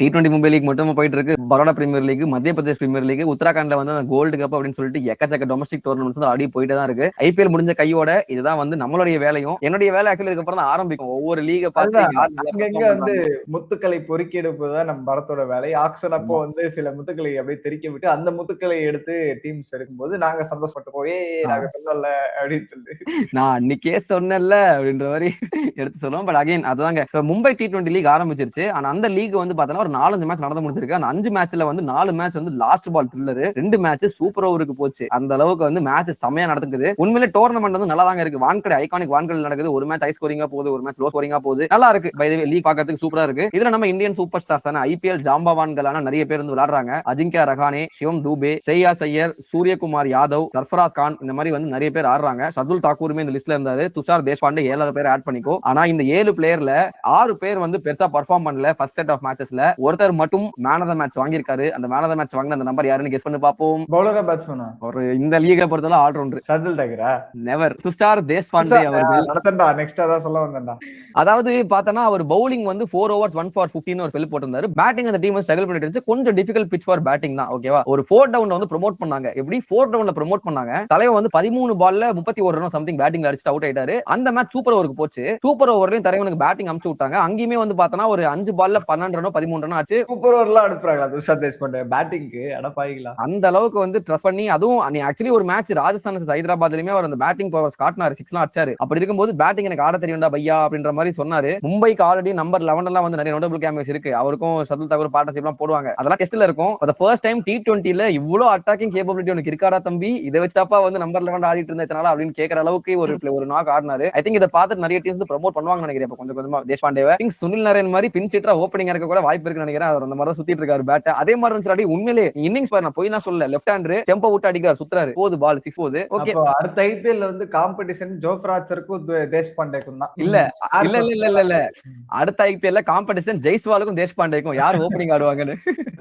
T20 மும்பை லீக் மட்டும் போயிட்டு இருக்கு. பரோடா பிரீமியர் லீக், மத்திய பிரதேஷ் பிரீமியர் லீக், உத்தராகண்ட்ல வந்து கோல்டு கப் அப்படின்னு சொல்லிட்டு எக்கச்சக்க டொமஸ்டிக் டோர்னமெண்ட்ஸ் வந்து ஆடி போயிட்டே தான் இருக்கு. IPL முடிஞ்ச கையோட இதுதான் வந்து நம்மளுடைய வேலையும். என்னுடைய வேலை ஆக்சுவலி இதுக்கப்புறம் தான் ஆரம்பிக்கும். ஒவ்வொரு லீக பார்த்து அங்கங்க வந்து முத்துக்களை பொறுக்கி எடுப்பதுதான் நம்ம பரத்தோட வேலை. ஆக்ஷன் அப்போ வந்து சில முத்துக்களை அப்படியே தெறிக்க விட்டு அந்த முத்துக்களை எடுத்து டீம்ஸ் எடுக்கும்போது நாங்க சந்தோஷப்பட்டு போய் நாங்க சொல்லல அப்படின்னு சொல்லி நான் அன்னைக்கே சொன்னேன்ல அப்படின்ற மாதிரி எடுத்து சொல்லுவோம். பட் அகைன் அதுதாங்க, மும்பை T20 லீக் ஆரம்பிச்சிருச்சு. ஆனா அந்த லீக் வந்து பார்த்தோன்னா ஒரு 4-5 மேட்ச் நடந்து முடிச்சிருக்கு. அந்த 5 மேட்ச்ல வந்து 4 மேட்ச் வந்து last ball thriller, 2 match super ஓவருக்கு போச்சு. அந்த அளவுக்கு வந்து மேட்ச் செமையா நடக்குது. உண்மையிலே டோர்னமெண்ட் வந்து நல்லா தாங்க இருக்கு. வான்கடை ஐகானிக் வான்கடை நடக்குது. ஒரு மேட்ச் ஹை ஸ்கோரிங்கா போகுது, ஒரு மேட்ச் லோ ஸ்கோரிங்கா போகுது. நல்லா இருக்கு. பை தி வே லீக் பார்க்கிறதுக்கு சூப்பரா இருக்கு. இதுல நம்ம இந்தியன் சூப்பர் ஸ்டார்ஸான IPL ஜாம்பவான்களான நிறைய பேர் வந்து விளையாடுறாங்க. அஜிங்கியா ரஹானே, சிவம் தூபே, ஷ்ரேயாஸ் ஐயர், சூரியகுமார் யாதவ், சர்ஃபராஸ் கான், இந்த மாதிரி வந்து நிறைய பேர் ஆடுறாங்க. ஷர்துல் தாக்கூருமே இந்த லிஸ்ட்ல இருந்தாரு. துஷார் தேஷ்பாண்டே 7வது பேர் ஆட் பண்ணிக்கோ. ஆனா இந்த 7 பிளேயர்ல 6 பேர் வந்து பெருசா பெர்ஃபார்ம் பண்ணல ஃபர்ஸ்ட் செட் ஆஃப் மேட்சஸ்ல. ஒருத்தர் மட்டும் மேன் ஆஃப் தி மேட்ச் வாங்கியிருக்காரு. அந்த மேன் ஆஃப் தி மேட்ச் வாங்கின அந்த நம்பர் யாருன்னு கெஸ் பண்ணி பாப்போம். பவுலரா பேட்ஸ்மேனா? ஒரு இந்த லீகை பொறுத்தவரை ஆல்ரவுண்டர். ஷர்துல் தாக்கூரா? நெவர். துஷார் தேஷ்பாண்டே அவர்கள். நடத்தண்டா, நெக்ஸ்ட் அதான் சொல்ல வந்தேன்டா. அதாவது பார்த்தனா அவர் பவுலிங் வந்து 4 overs 1 for 15 ஒரு ஸ்பெல் போட்டிருந்தாரு. பேட்டிங் அந்த டீம் ஸ்ட்ரகிள் பண்ணிட்டு இருந்துச்சு. கொஞ்சம் டிஃபிகல்ட் பிட்ச் ஃபார் பேட்டிங் தான், ஓகேவா? ஒரு 4 டவுன்ல வந்து ப்ரோமோட் பண்ணாங்க. எப்படி 4 டவுன்ல ப்ரோமோட் பண்ணாங்க? தலைவர் வந்து 13 பால்ல 31 ரன் சம்திங் பேட்டிங்ல அடிச்சு அவுட் ஆயிட்டாரு. அந்த மேட்ச் சூப்பர் ஓவருக்கு போச்சு. சூப்பர் ஓவர்லயும் தலைவனுக்கு பேட்டிங் அமுச்சு விட்டாங்க. அங்கேயுமே வந்து பார்த்தனா ஒரு 5 பால்ல 12 ரனோ 13 ரனோ ஆச்சு. சூப்பர் ஓவர்லாம் அனுப்புறாங்களா துஷார் தேஷ்பாண்டே பேட்டிங்க்கு? அடப்பாயிங்களா, அந்த அளவுக்கு வந்து ட்ரஸ்ட் பண்ணி. அதுவும் நீ ஆக்சுவலி ஒரு மேட்ச் ராஜஸ்தான் ஹைதராபாத்லயுமே அவர் அந்த பேட்டிங் பவர்ஸ் காட்டினாரு, 6 அடிச்சாரு. அப்படி இருக்கும்போது பேட்டிங் எனக்கு ஆட தெரியும்டா பையா அப்படின்ற மாதிரி சொன்னாரு. மும்பைக்கு ஆல்ரெடி நம்பர் 11 எல்லாம் வந்து நிறைய நோட்டபிள் கேமியோஸ் இருக்கு. அவருக்கும் ஷர்துல் தாக்கூர் பார்ட்னர்ஷிப் எல்லாம் போடுவாங்க. அதெல்லாம் டெஸ்ட்ல இருக்கும். ஃபார் தி ஃபர்ஸ்ட் டைம் T20ல இவ்ளோ அட்டாக்கிங் கேப்பபிலிட்டி உனக்கு இருக்காடா தம்பி, இதை வச்சாப்பா வந்து நம்பர் 11 ஆடிட்டு இருந்ததுனால அப்படின்னு கேட்கற அளவுக்கு ஒரு நாக் ஆடினாரு. ஐ திங்க் இதை பார்த்து நிறைய டீம்ஸ் ப்ரோமோட் பண்ணுவாங்க நினைக்கிறேன். கொஞ்சம் கொஞ்சமா தேஷ்பாண்டேவை திங்க் சுனில் நரேன் மாதிரி பின் சீட்டரா ஓப்பனிங் இருக்க கூட வாய்ப்பு இருக்குன்னு நினைக்கிறேன். அவர் அந்த மாதிரி சுத்திட்டு இருக்காரு பேட். அதே மாதிரி இருந்துச்சு உண்மையிலே இன்னிங்ஸ் பாரு, நான் போய் நான் சொல்லல, லெஃப்ட் ஹேண்டர் டெம்போ விட்டு அடிக்கிறார், சுத்துறாரு, போது பால் 6 போகுது. ஓகே, அடுத்த IPL வந்து காம்படிஷன் ஜோஃப்ராச்சருக்கும் தேஷ்பாண்டேக்கும் தான். இல்ல இல்ல இல்ல இல்ல இல்ல அடுத்த IPL காம்படிஷன் ஜெய்ஸ்வாலுக்கும் தேஷ்பாண்டேக்கும் யார் ஓப்பனிங் ஆடுவாங்கன்னு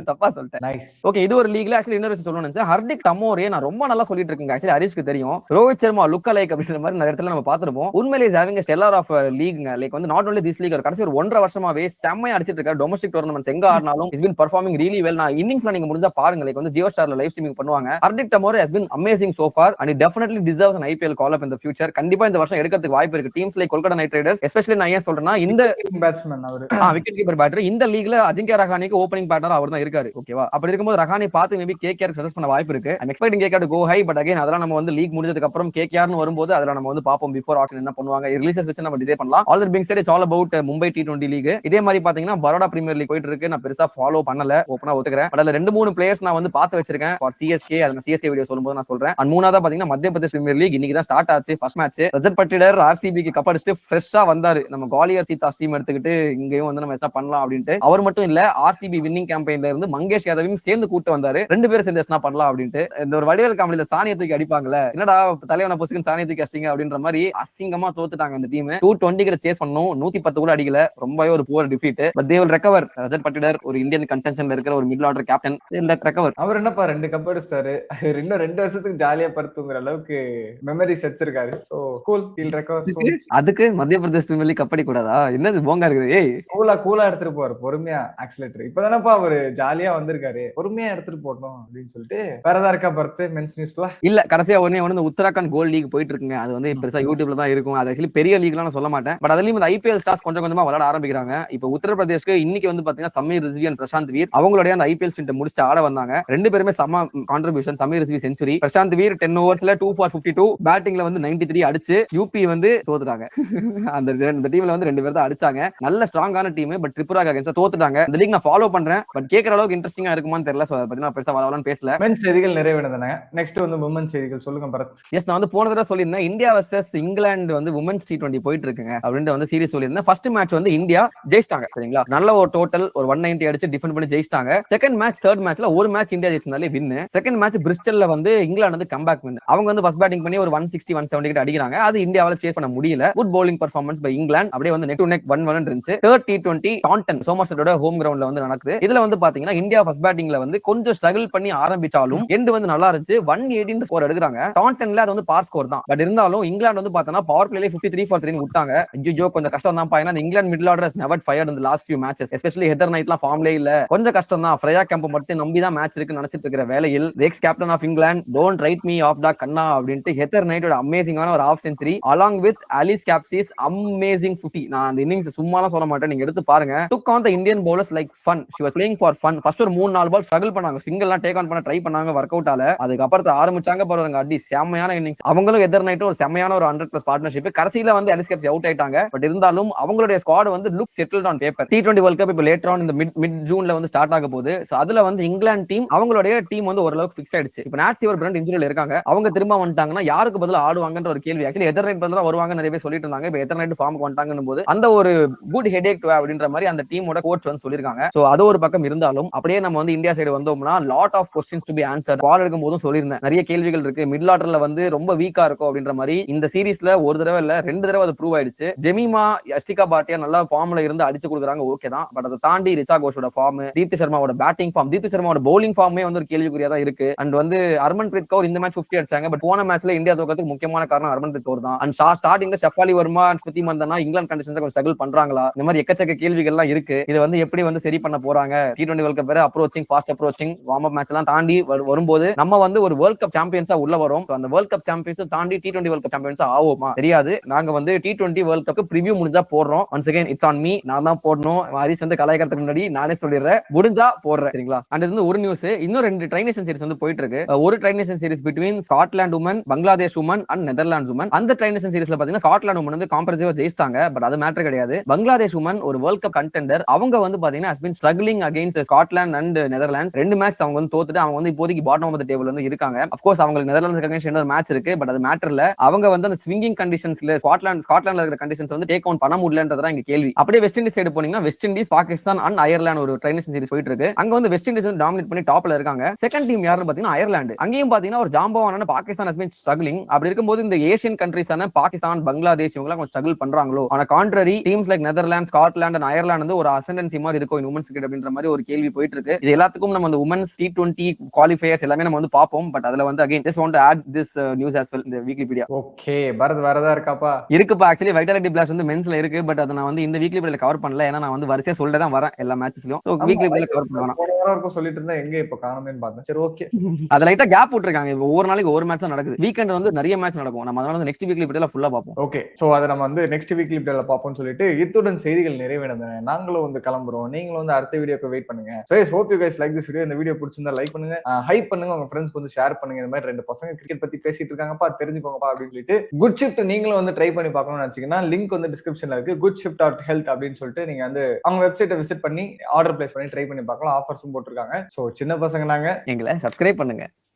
தப்பா சொல்லிட்டேன். நைஸ். ஓகே, இது ஒரு லீக்ல ஆக்சுவலி இன்னொரு விஷயம் சொல்லணும்னு நினைச்சேன். ஹர்திக் தமோரே நான் ரொம்ப நல்லா சொல்லிட்டு இருக்கேன். ஆக்சுவலி ஹரிஷ்க்கு தெரியும், ரோஹித் சர்மா லுக் அலைக் அப்படின்ற மாதிரி நிறைய இடத்துல நம்ம பார்த்திருப்போம். உண்மையிலே ஹேவிங் ஸ்டெல்லர் ஆஃப் லீக்ங்க. லைக் வந்து நாட் ஒன்லி திஸ் லீக், கடைசி ஒரு 1.5 வருஷமாவே செம்மையா அடிச்சிட்டு இருக்காரு. டொமஸ்டிக் டோர்னமெண்ட்ஸ் எங்க ஆடினாலும் is been performing really well. நான் இன்னிங்ஸ்ல நீங்க முடிஞ்சா பாருங்க, லைக் வந்து ஜியோ ஸ்டார்ல லைவ் ஸ்ட்ரீமிங் பண்ணுவாங்க. Hardik Tamore has been amazing so far and he definitely deserves an IPL call up in the future. கண்டிப்பா இந்த வருஷம் எடுக்கிறதுக்கு வாய்ப்பு இருக்கு. Teams like Kolkata night Riders especially நான் ஏன் சொல்றேன்னா, இந்த பேட்ஸ்மேன் அவரு விக்கெட் கீப்பர் பேட்டர் இந்த லீக்ல அஜிங்கியா ரஹானேக்கு ஓப்பனிங் பேட்டர் அவர் தான் இருக்காரு. இருக்காரு. ஓகேவா? அப்படி இருக்கும்போது ரஹானே பார்த்து மேபி கேகேஆர் சஜஸ்ட் பண்ண வாய்ப்பு இருக்கு. I'm expecting KKR to go high. But again அதெல்லாம் நம்ம வந்து லீக் முடிஞ்சதுக்கு அப்புறம் கேகேஆர்னு வரும்போது அதெல்லாம் நம்ம வந்து பாப்போம். பிஃபோர் ஆக்ஷன் என்ன பண்ணுவாங்க, ரிலீசஸ் வச்சு நம்ம டிசைட் பண்ணலாம். All that being set, it's all about Mumbai T20 league. இதே மாதிரி பாத்தீங்கன்னா பரோடா பிரீமியர் லீக் போயிட்டு இருக்கு. நான் பெருசா ஃபாலோ பண்ணல, ஓப்பனா ஒத்துக்கிறேன். பட் அதுல 2-3 பிளேயர்ஸ் நான் வந்து பார்த்து வச்சிருக்கேன் ஃபார் சிஎஸ்கே. அது சிஎஸ்கே வீடியோ சொல்லும்போது நான் சொல்றேன். அண்ட் மூணாவதா பாத்தீங்கன்னா மத்திய பிரதேஷ் பிரீமியர் லீக் இன்னைக்கு தான் ஸ்டார்ட் ஆச்சு. ஃபர்ஸ்ட் மேட்ச் ரஜத் பட்டிடர் ஆர்சிபிக்கு கப் அடிச்சுட்டு ஃப்ரெஷ்ஷா வந்தாரு. நம்ம குவாலியர் சீதா ஸ்டீம் எடுத்துக்கிட்டு இங்கேயும் வந்து நம்ம என்ன பண்ணலாம் அப்படின்ட்டு. அவர் மட்டும் இல்ல, ஆர்சிபி வின்னிங் கேம்பெயின்ல இருந்து மங்கேஷ் யாதவையும் சேர்ந்து கூட்டு வந்தாரு. 2 பேரும் சேர்ந்து என்ன பண்ணலாம் அப்படின்ட்டு. இந்த ஒரு வடிவேல் காமெடியில சாணியை தூக்கி அடிப்பாங்கல்ல, என்னடா தலைவன பொசிஷன் சாணியை தூக்கி அடிச்சிங்க அப்படின்ற மாதிரி அசிங்கமா தோத்துட்டாங்க இந்த டீம். 220 சேஸ் பண்ணணும், 110 கூட அடிக்கல. ரொம்பவே ஒரு poor defeat. But they will recover. Rajat Patidar ஒரு இந்தியன் கண்டென்ஷன்ல இருக்கிற ஒரு மிடில் ஆர்டர் கேப்டன், ரெக்கவர். அவர் என்னப்பா 2 கப் அடிச்சாரு, இன்னும் 2 வருஷத்துக்கு ஜாலியா படுத்துங்கிற அளவுக்கு மெமரிஸ் வச்சிருக்காரு. So cool, heel recover. அதுக்கு Madhya Pradesh premier league cup அடி கூடாதா? என்னது போங்கா இருக்குது. ஏய் கூலா எடுத்துட்டு போவாரு பொறுமையா ஆக்சிலேட்டர். இப்பதானப்பா அவரு ஜாலியா வந்திருக்காரு, பொறுமையா எடுத்துட்டு போட்டோம் அப்படின்னு சொல்லிட்டு. வேற ஏதாவது இருக்கா பர்த் மென்ஸ் நியூஸ்ல? இல்ல, கடைசியா ஒண்ணு உத்தராகண்ட் கோல்ட் லீக் போயிட்டு இருக்குங்க. அது வந்து பெருசா யூடியூப்ல தான் இருக்கும். அது ஆக்சுவலி பெரிய லீக்லாம் நான் சொல்ல மாட்டேன். பட் அதுலயும் இந்த ஐபிஎல் ஸ்டார்ஸ் கொஞ்சம் கொஞ்சமா விளையாட ஆரம்பிக்கிறாங்க. இப்போ உத்தரப்பிரதேஷ்க்கு இன்னைக்கு வந்து பாத்தீங்கன்னா சமீர் ரிஸ்வி அண்ட் பிரசாந்த் வீர் அவங்களுடைய அந்த ஐபிஎல் ஸ்டிண்ட் முடிச்சுட்டு ஆட வந்தாங்க. 2 பேருமே சம கான்ட்ரிபியூஷன். சமீர் ரிஸ்வி செஞ்சுரி, பிரசாந்த் வீர் 10 ஓவர்ஸ்ல 2 for 52, பேட்டிங்ல வந்து 93 அடிச்சு யூபி வந்து தோத்துட்டாங்க. அந்த டீம்ல வந்து 2 பேர் தான் அடிச்சாங்க. நல்ல ஸ்ட்ராங்கான டீம். பட் திரிபுராக்கு அகைன்ஸ்டா தோத்துட்டாங்க. இந்த லீக் நான் ஃபாலோ பண்றேன். பட் கேக்குற அளவுக்கு இன்ட்ரெஸ்டிங்கா இருக்குமான்னு தெரியல. சோ அதை பத்தி நான் பெருசா வளவலன்னு பேசல. மென்ஸ் செய்திகள் நிறைவேறதானே. நெக்ஸ்ட் வந்து விமன் செய்திகள் சொல்லுங்க பரத். எஸ், நான் வந்து போன தடவை சொல்லியிருந்தேன் இந்தியா வர்சஸ் இங்கிலாந்து வந்து உமன்ஸ் T20 போயிட்டு இருக்குங்க அப்படின்ட்டு வந்து சீரிஸ் சொல்லியிருந்தேன். ஃபர்ஸ்ட் மேட்ச் வந்து இந்தியா ஜெயிச்சிட்டாங்க. சரிங்களா? நல்ல ஒரு டோட்டல் ஒரு 190 அடிச்சு டிஃபெண்ட் பண்ணி ஜெயிச்சிட்டாங்க. செகண்ட் மேட்ச், தேர்ட் மேட்ச்ல ஒரு மேட்ச் இந்தியா ஜெயிச்சிருந்தாலே வின். செகண்ட் மேட்ச் பிரிஸ்டல்ல வந்து இங்கிலாந்து வந்து கம்பேக் வின். அவங்க வந்து ஃபர்ஸ்ட் பேட்டிங் பண்ணி ஒரு 160 170 கிட்ட அடிக்கிறாங்க. அது இந்தியாவால சேஸ் பண்ண முடியல. Good bowling performance by England. அப்படியே வந்து நெக் டு நெக் 1-1 இருந்துச்சு. தேர்ட் T20 டாண்டன் சோமர்செட்டோட ஹோம் கிரவுண்ட்ல வந்து நடக்குது. இதுல வந்து பாத்தீங்கன்னா இந்தியா ஃபர்ஸ்ட் பேட்டிங்ல வந்து கொஞ்சம் ஸ்ட்ரகிள் பண்ணி ஆரம்பிச்சாலும் எண்ட் வந்து நல்லா இருந்துச்சு. 118 ஸ்கோர் எடுக்கிறாங்க. டாண்டன்ல அது வந்து பார் ஸ்கோர் தான். பட் இருந்தாலும் இங்கிலாந்து வந்து பார்த்தா பவர் பிளேல 53 for 3 விட்டாங்க. ஐயோ கொஞ்சம் கஷ்டம் தான். ஏன்னா England middle order has never fired in the last few matches. Especially Heather நைட்லாம் ஃபார்ம்லே இல்ல. கொஞ்சம் கஷ்டம் தான். ஃப்ரையா கேம்ப் மட்டும் நம்பி தான் மேட்ச் இருக்குன்னு நினைச்சிட்டு இருக்கிற வேளையில் ex captain of England don't write me off the கண்ணா அப்படின்ட்டு ஹெதர் நைட்டோட அமேசிங்கான ஒரு half century along with Alice Capsey's amazing 50. நான் அந்த இன்னிங்ஸ் சும்மாலாம் சொல்ல மாட்டேன், நீங்க எடுத்து பாருங்க. Took on the Indian bowlers like fun. She was playing for fun. First ஒரு 3-4 பால் ஸ்ட்ரகிள் பண்ணாங்க. சிங்கிள்லாம் டேக் ஆன் பண்ண ட்ரை பண்ணாங்க, ஒர்க் அவுட் ஆல. அதுக்கு அப்புறம் ஆரம்பிச்சாங்க பாருங்க அடி, செமையான இன்னிங்ஸ். அவங்களும் எதர் நைட்டும் ஒரு செமையான ஒரு 100+ பார்ட்னர்ஷிப். கடைசியில வந்து அலிஸ் கேப்ஸ் அவுட் ஆயிட்டாங்க. பட் இருந்தாலும் அவங்களுடைய ஸ்குவாட் வந்து look settled on paper. T20 world cup இப்போ லேட்டர் ஆன் இந்த மிட் ஜூன்ல வந்து ஸ்டார்ட் ஆக போகுது. சோ அதுல வந்து இங்கிலாந்து டீம் அவங்களுடைய டீம் வந்து ஓரளவுக்கு ஃபிக்ஸ் ஆயிடுச்சு. இப்போ நாட் சிவர் பிரண்ட் இன்ஜுரியில இருக்காங்க. அவங்க திரும்ப வந்துட்டாங்கன்னா யாருக்கு பதிலா ஆடுவாங்கன்ற ஒரு கேள்வி. ஆக்சுவலி எதர் நைட் பதிலா வருவாங்க நிறைய பேர் சொல்லிட்டு இருந்தாங்க. இப்போ எதர் நைட் ஃபார்முக்கு வந்துட்டாங்கன்னும் போது அந்த ஒரு குட் ஹெடேக் அப்படின்ற மாதிரி அந்த டீமோட கோச் வந்து சொல்லிருக்காங்க. சோ அது ஒரு பக்கம் இருந்தாலும் அப்படியே நம்ம வந்து இந்தியா சைடு வந்தோம்னா lot of questions to be answer. Ball எடுக்கும் போதும் சொல்லியிருந்தேன் நிறைய கேள்விகள் இருக்கு. மிடில் ஆர்டர்ல வந்து ரொம்ப வீக்கா இருக்கும் அப்படின்ற மாதிரி இந்த சீரீஸ்ல ஒரு தடவை இல்ல 2 தடவை அது ப்ரூவ் ஆயிடுச்சு. ஜெமிமா யஸ்டிகா பாட்டியா நல்லா ஃபார்ம்ல இருந்து அடிச்சு கொடுக்குறாங்க, ஓகே தான். பட் அதை தாண்டி ரிச்சா கோஷோட ஃபார்ம், தீப்தி சர்மாவோட பேட்டிங் ஃபார்ம், தீப்தி சர்மாவோட பவுலிங் ஃபார்மே வந்து ஒரு கேள்விக்குறியா தான் இருக்கு. அண்ட் வந்து ஹர்மன்பிரீத் கௌர் இந்த மேட்ச் 50 அடிச்சாங்க. பட் போன மேட்ச்ல இந்தியா தோக்கிறதுக்கு முக்கியமான காரணம் ஹர்மன்பிரீத் கௌர் தான். அண்ட் ஸ்டார்டிங்ல ஷெஃபாலி வர்மா அண்ட் ஸ்மிருதி மந்தனா இங்கிலாந்து கண்டிஷன்ஸ் கொஞ்சம் ஸ்ட்ரகிள் பண்றாங்களா, இந்த மாதிரி எக்கச்சக்க கேள்விகள் எல்லாம் இருக்கு. இது வந்து எப்படி வந்து சரி பண்ண போறாங்க? T20 வேர்ல்ட் கப் வேற approaching, fast approaching, warm up match எல்லாம் தாண்டி வரும்போது நம்ம வந்து ஒரு வேர்ல்ட் கப் சாம்பியன்ஸா உள்ள வரும். அந்த வேர்ல்ட் கப் சாம்பியன்ஸ் தாண்டி T20 வேர்ல்ட் கப் சாம்பியன்ஸா ஆவோமா தெரியாது. நாங்க வந்து T20 வேர்ல்ட் கப் ப்ரிவியூ முடிஞ்சா போடுறோம். Once again it's on me. நான் தான் போடணும். ஹரிஷ் வந்து கலாய்க்கிறதுக்கு முன்னாடி நானே சொல்லிடுறேன், முடிஞ்சா போடுறேன். சரிங்களா? அண்ட் இது வந்து ஒரு நியூஸ். இன்னும் 2 ட்ரைனேஷன் சீரிஸ் வந்து போயிட்டு இருக்கு. ஒரு trination series between Scotland women, Bangladesh women and Netherlands women. அந்த ட்ரைனேஷன் சீரிஸ்ல பாத்தீங்கன்னா ஸ்காட்லாந்து உமன் வந்து காம்பரேட்டிவா ஜெயிச்சிட்டாங்க. பட் அது மேட்டர் கிடையாது. பங்களாதேஷ் உமன் ஒரு வேர்ல்ட் கப் கண்டெண்டர். அவங்க வந்து பாத்தீங்கன்னா has been struggling against Scotland and Netherlands. 2 match அவங்க வந்து தோத்துட்டு அவங்க வந்து இப்போதைக்கு பாட்டம் ஆஃப் தி டேபிள் வந்து இருக்காங்க. ஆஃப் கோர்ஸ் அவங்களுக்கு நெதர்லாண்ட்ஸ் அகைன்ஸ்ட் இன்னொரு மேட்ச் இருக்கு. பட் அது மேட்டர் இல்ல. அவங்க வந்து அந்த ஸ்விங்கிங் கண்டிஷன்ஸ்ல ஸ்காட்லாந்துல இருக்கிற கண்டிஷன்ஸ் வந்து டேக் ஆன் பண்ண முடியலன்றதா இங்க கேள்வி. அப்படியே வெஸ்ட் இண்டீஸ் சைடு போனீங்கன்னா west Indies, Pakistan and Ireland ஒரு ட்ரைனேஷன் சீரிஸ் போயிட்டு இருக்கு. அங்க வந்து வெஸ்ட் இண்டீஸ் வந்து டாமினேட் பண்ணி டாப்ல இருக்காங்க. செகண்ட் டீம் யாருன்னு பாத்தீங்கன்னா அயர்லாந்து. அங்கேயும் பாத்தீங்கன்னா ஒரு ஜாம்பவானான பாகிஸ்தான் has been struggling. அப்படி இருக்கும்போது இந்த ஏசியன் கண்ட்ரீஸான பாகிஸ்தான், பங்களாதேஷ் இவங்க எல்லாம் கொஞ்சம் ஸ்ட்ரகிள் பண்றாங்களோ. ஆனா contrary teams like Netherlands, Scotland and Ireland வந்து ஒரு அசெண்டன்சி மாதிரி இருக்கும் இந்த உமன்ஸ் கிரிக்கெட் அப்படின்ற மாதிரி ஒரு கேள்வி போயிட்டு இருக்கு. இது எல்லாத்துக்கும் நம்ம அந்த உமன்ஸ் T20 குவாலிஃபயர்ஸ் எல்லாமே நம்ம வந்து பாப்போம். பட் அதுல வந்து again just want to add this news as well இந்த வீக்லிபீடியா. ஓகே பரத் வரதா இருக்காப்பா? இருக்குப்பா. ஆக்சுவலி வைட்டாலிட்டி பிளாஸ் வந்து மென்ஸ்ல இருக்கு. பட் அதை நான் வந்து இந்த வீக்லிபீடியால கவர் பண்ணல. ஏன்னா நான் வந்து வரிசையா சொல்லிட்டு தான் வரேன் எல்லா மேட்சஸ்லயும். சோ வீக்லிபீடியால கவர் பண்ணலாம். போன வாரம் இருக்கும் சொல்லிட்டு இருந்தா எங்க இப்ப காணோமேன்னு பார்த்தேன். சரி ஓகே. அத லைட்டா கேப் விட்டுருக்காங்க. ஒவ்வொரு நாளைக்கு ஒரு மேட்ச் தான் நடக்குது. வீக்கெண்ட் வந்து நிறைய மேட்ச் நடக்கும். நம்ம அதனால வந்து நெக்ஸ்ட் வீக்லிபீடியால ஃபுல்லா பார்ப்போம். ஓகே. சோ அதை நம்ம வந்து நெக்ஸ்ட் வீக்லிபீடியால பார்ப்போம்னு சொல்லிட்டு இத்துடன் செய்திகள் நிறைவேறன. நாங்களும் வந்து கிளம்புறோம். நீங்களும் வந்து அடுத்த வீடியோக்கு வெயிட் பண்ணுங்க. So S hope you guys like this video. இந்த வீடியோ பிடிச்சிருந்தா லைக் பண்ணுங்க, ஹைப் பண்ணுங்க, உங்க ஃப்ரெண்ட்ஸ்க்கு வந்து ஷேர் பண்ணுங்க. இந்த மாதிரி 2 பசங்க கிரிக்கெட் பத்தி பேசிட்டு இருக்காங்கப்பா, தெரிஞ்சுக்கோங்கப்பா அப்படின்னு சொல்லிட்டு. குட் ஷிஃப்ட் நீங்களும் வந்து ட்ரை பண்ணி பார்க்கணும்னு நினைச்சீங்கன்னா லிங்க் வந்து டிஸ்கிரிப்ஷன்ல இருக்கு. goodShift.health அப்படின்னு சொல்லிட்டு நீங்க வந்து அவங்க வெப்சைட்டை விசிட் பண்ணி ஆர்டர் பிளேஸ் பண்ணி ட்ரை பண்ணி பார்க்கலாம். ஆஃபர்ஸும் போட்டிருக்காங்க. ஸோ சின்ன பசங்க நாங்க, எங்களை சப்ஸ்கிரைப் பண்ணுங்க.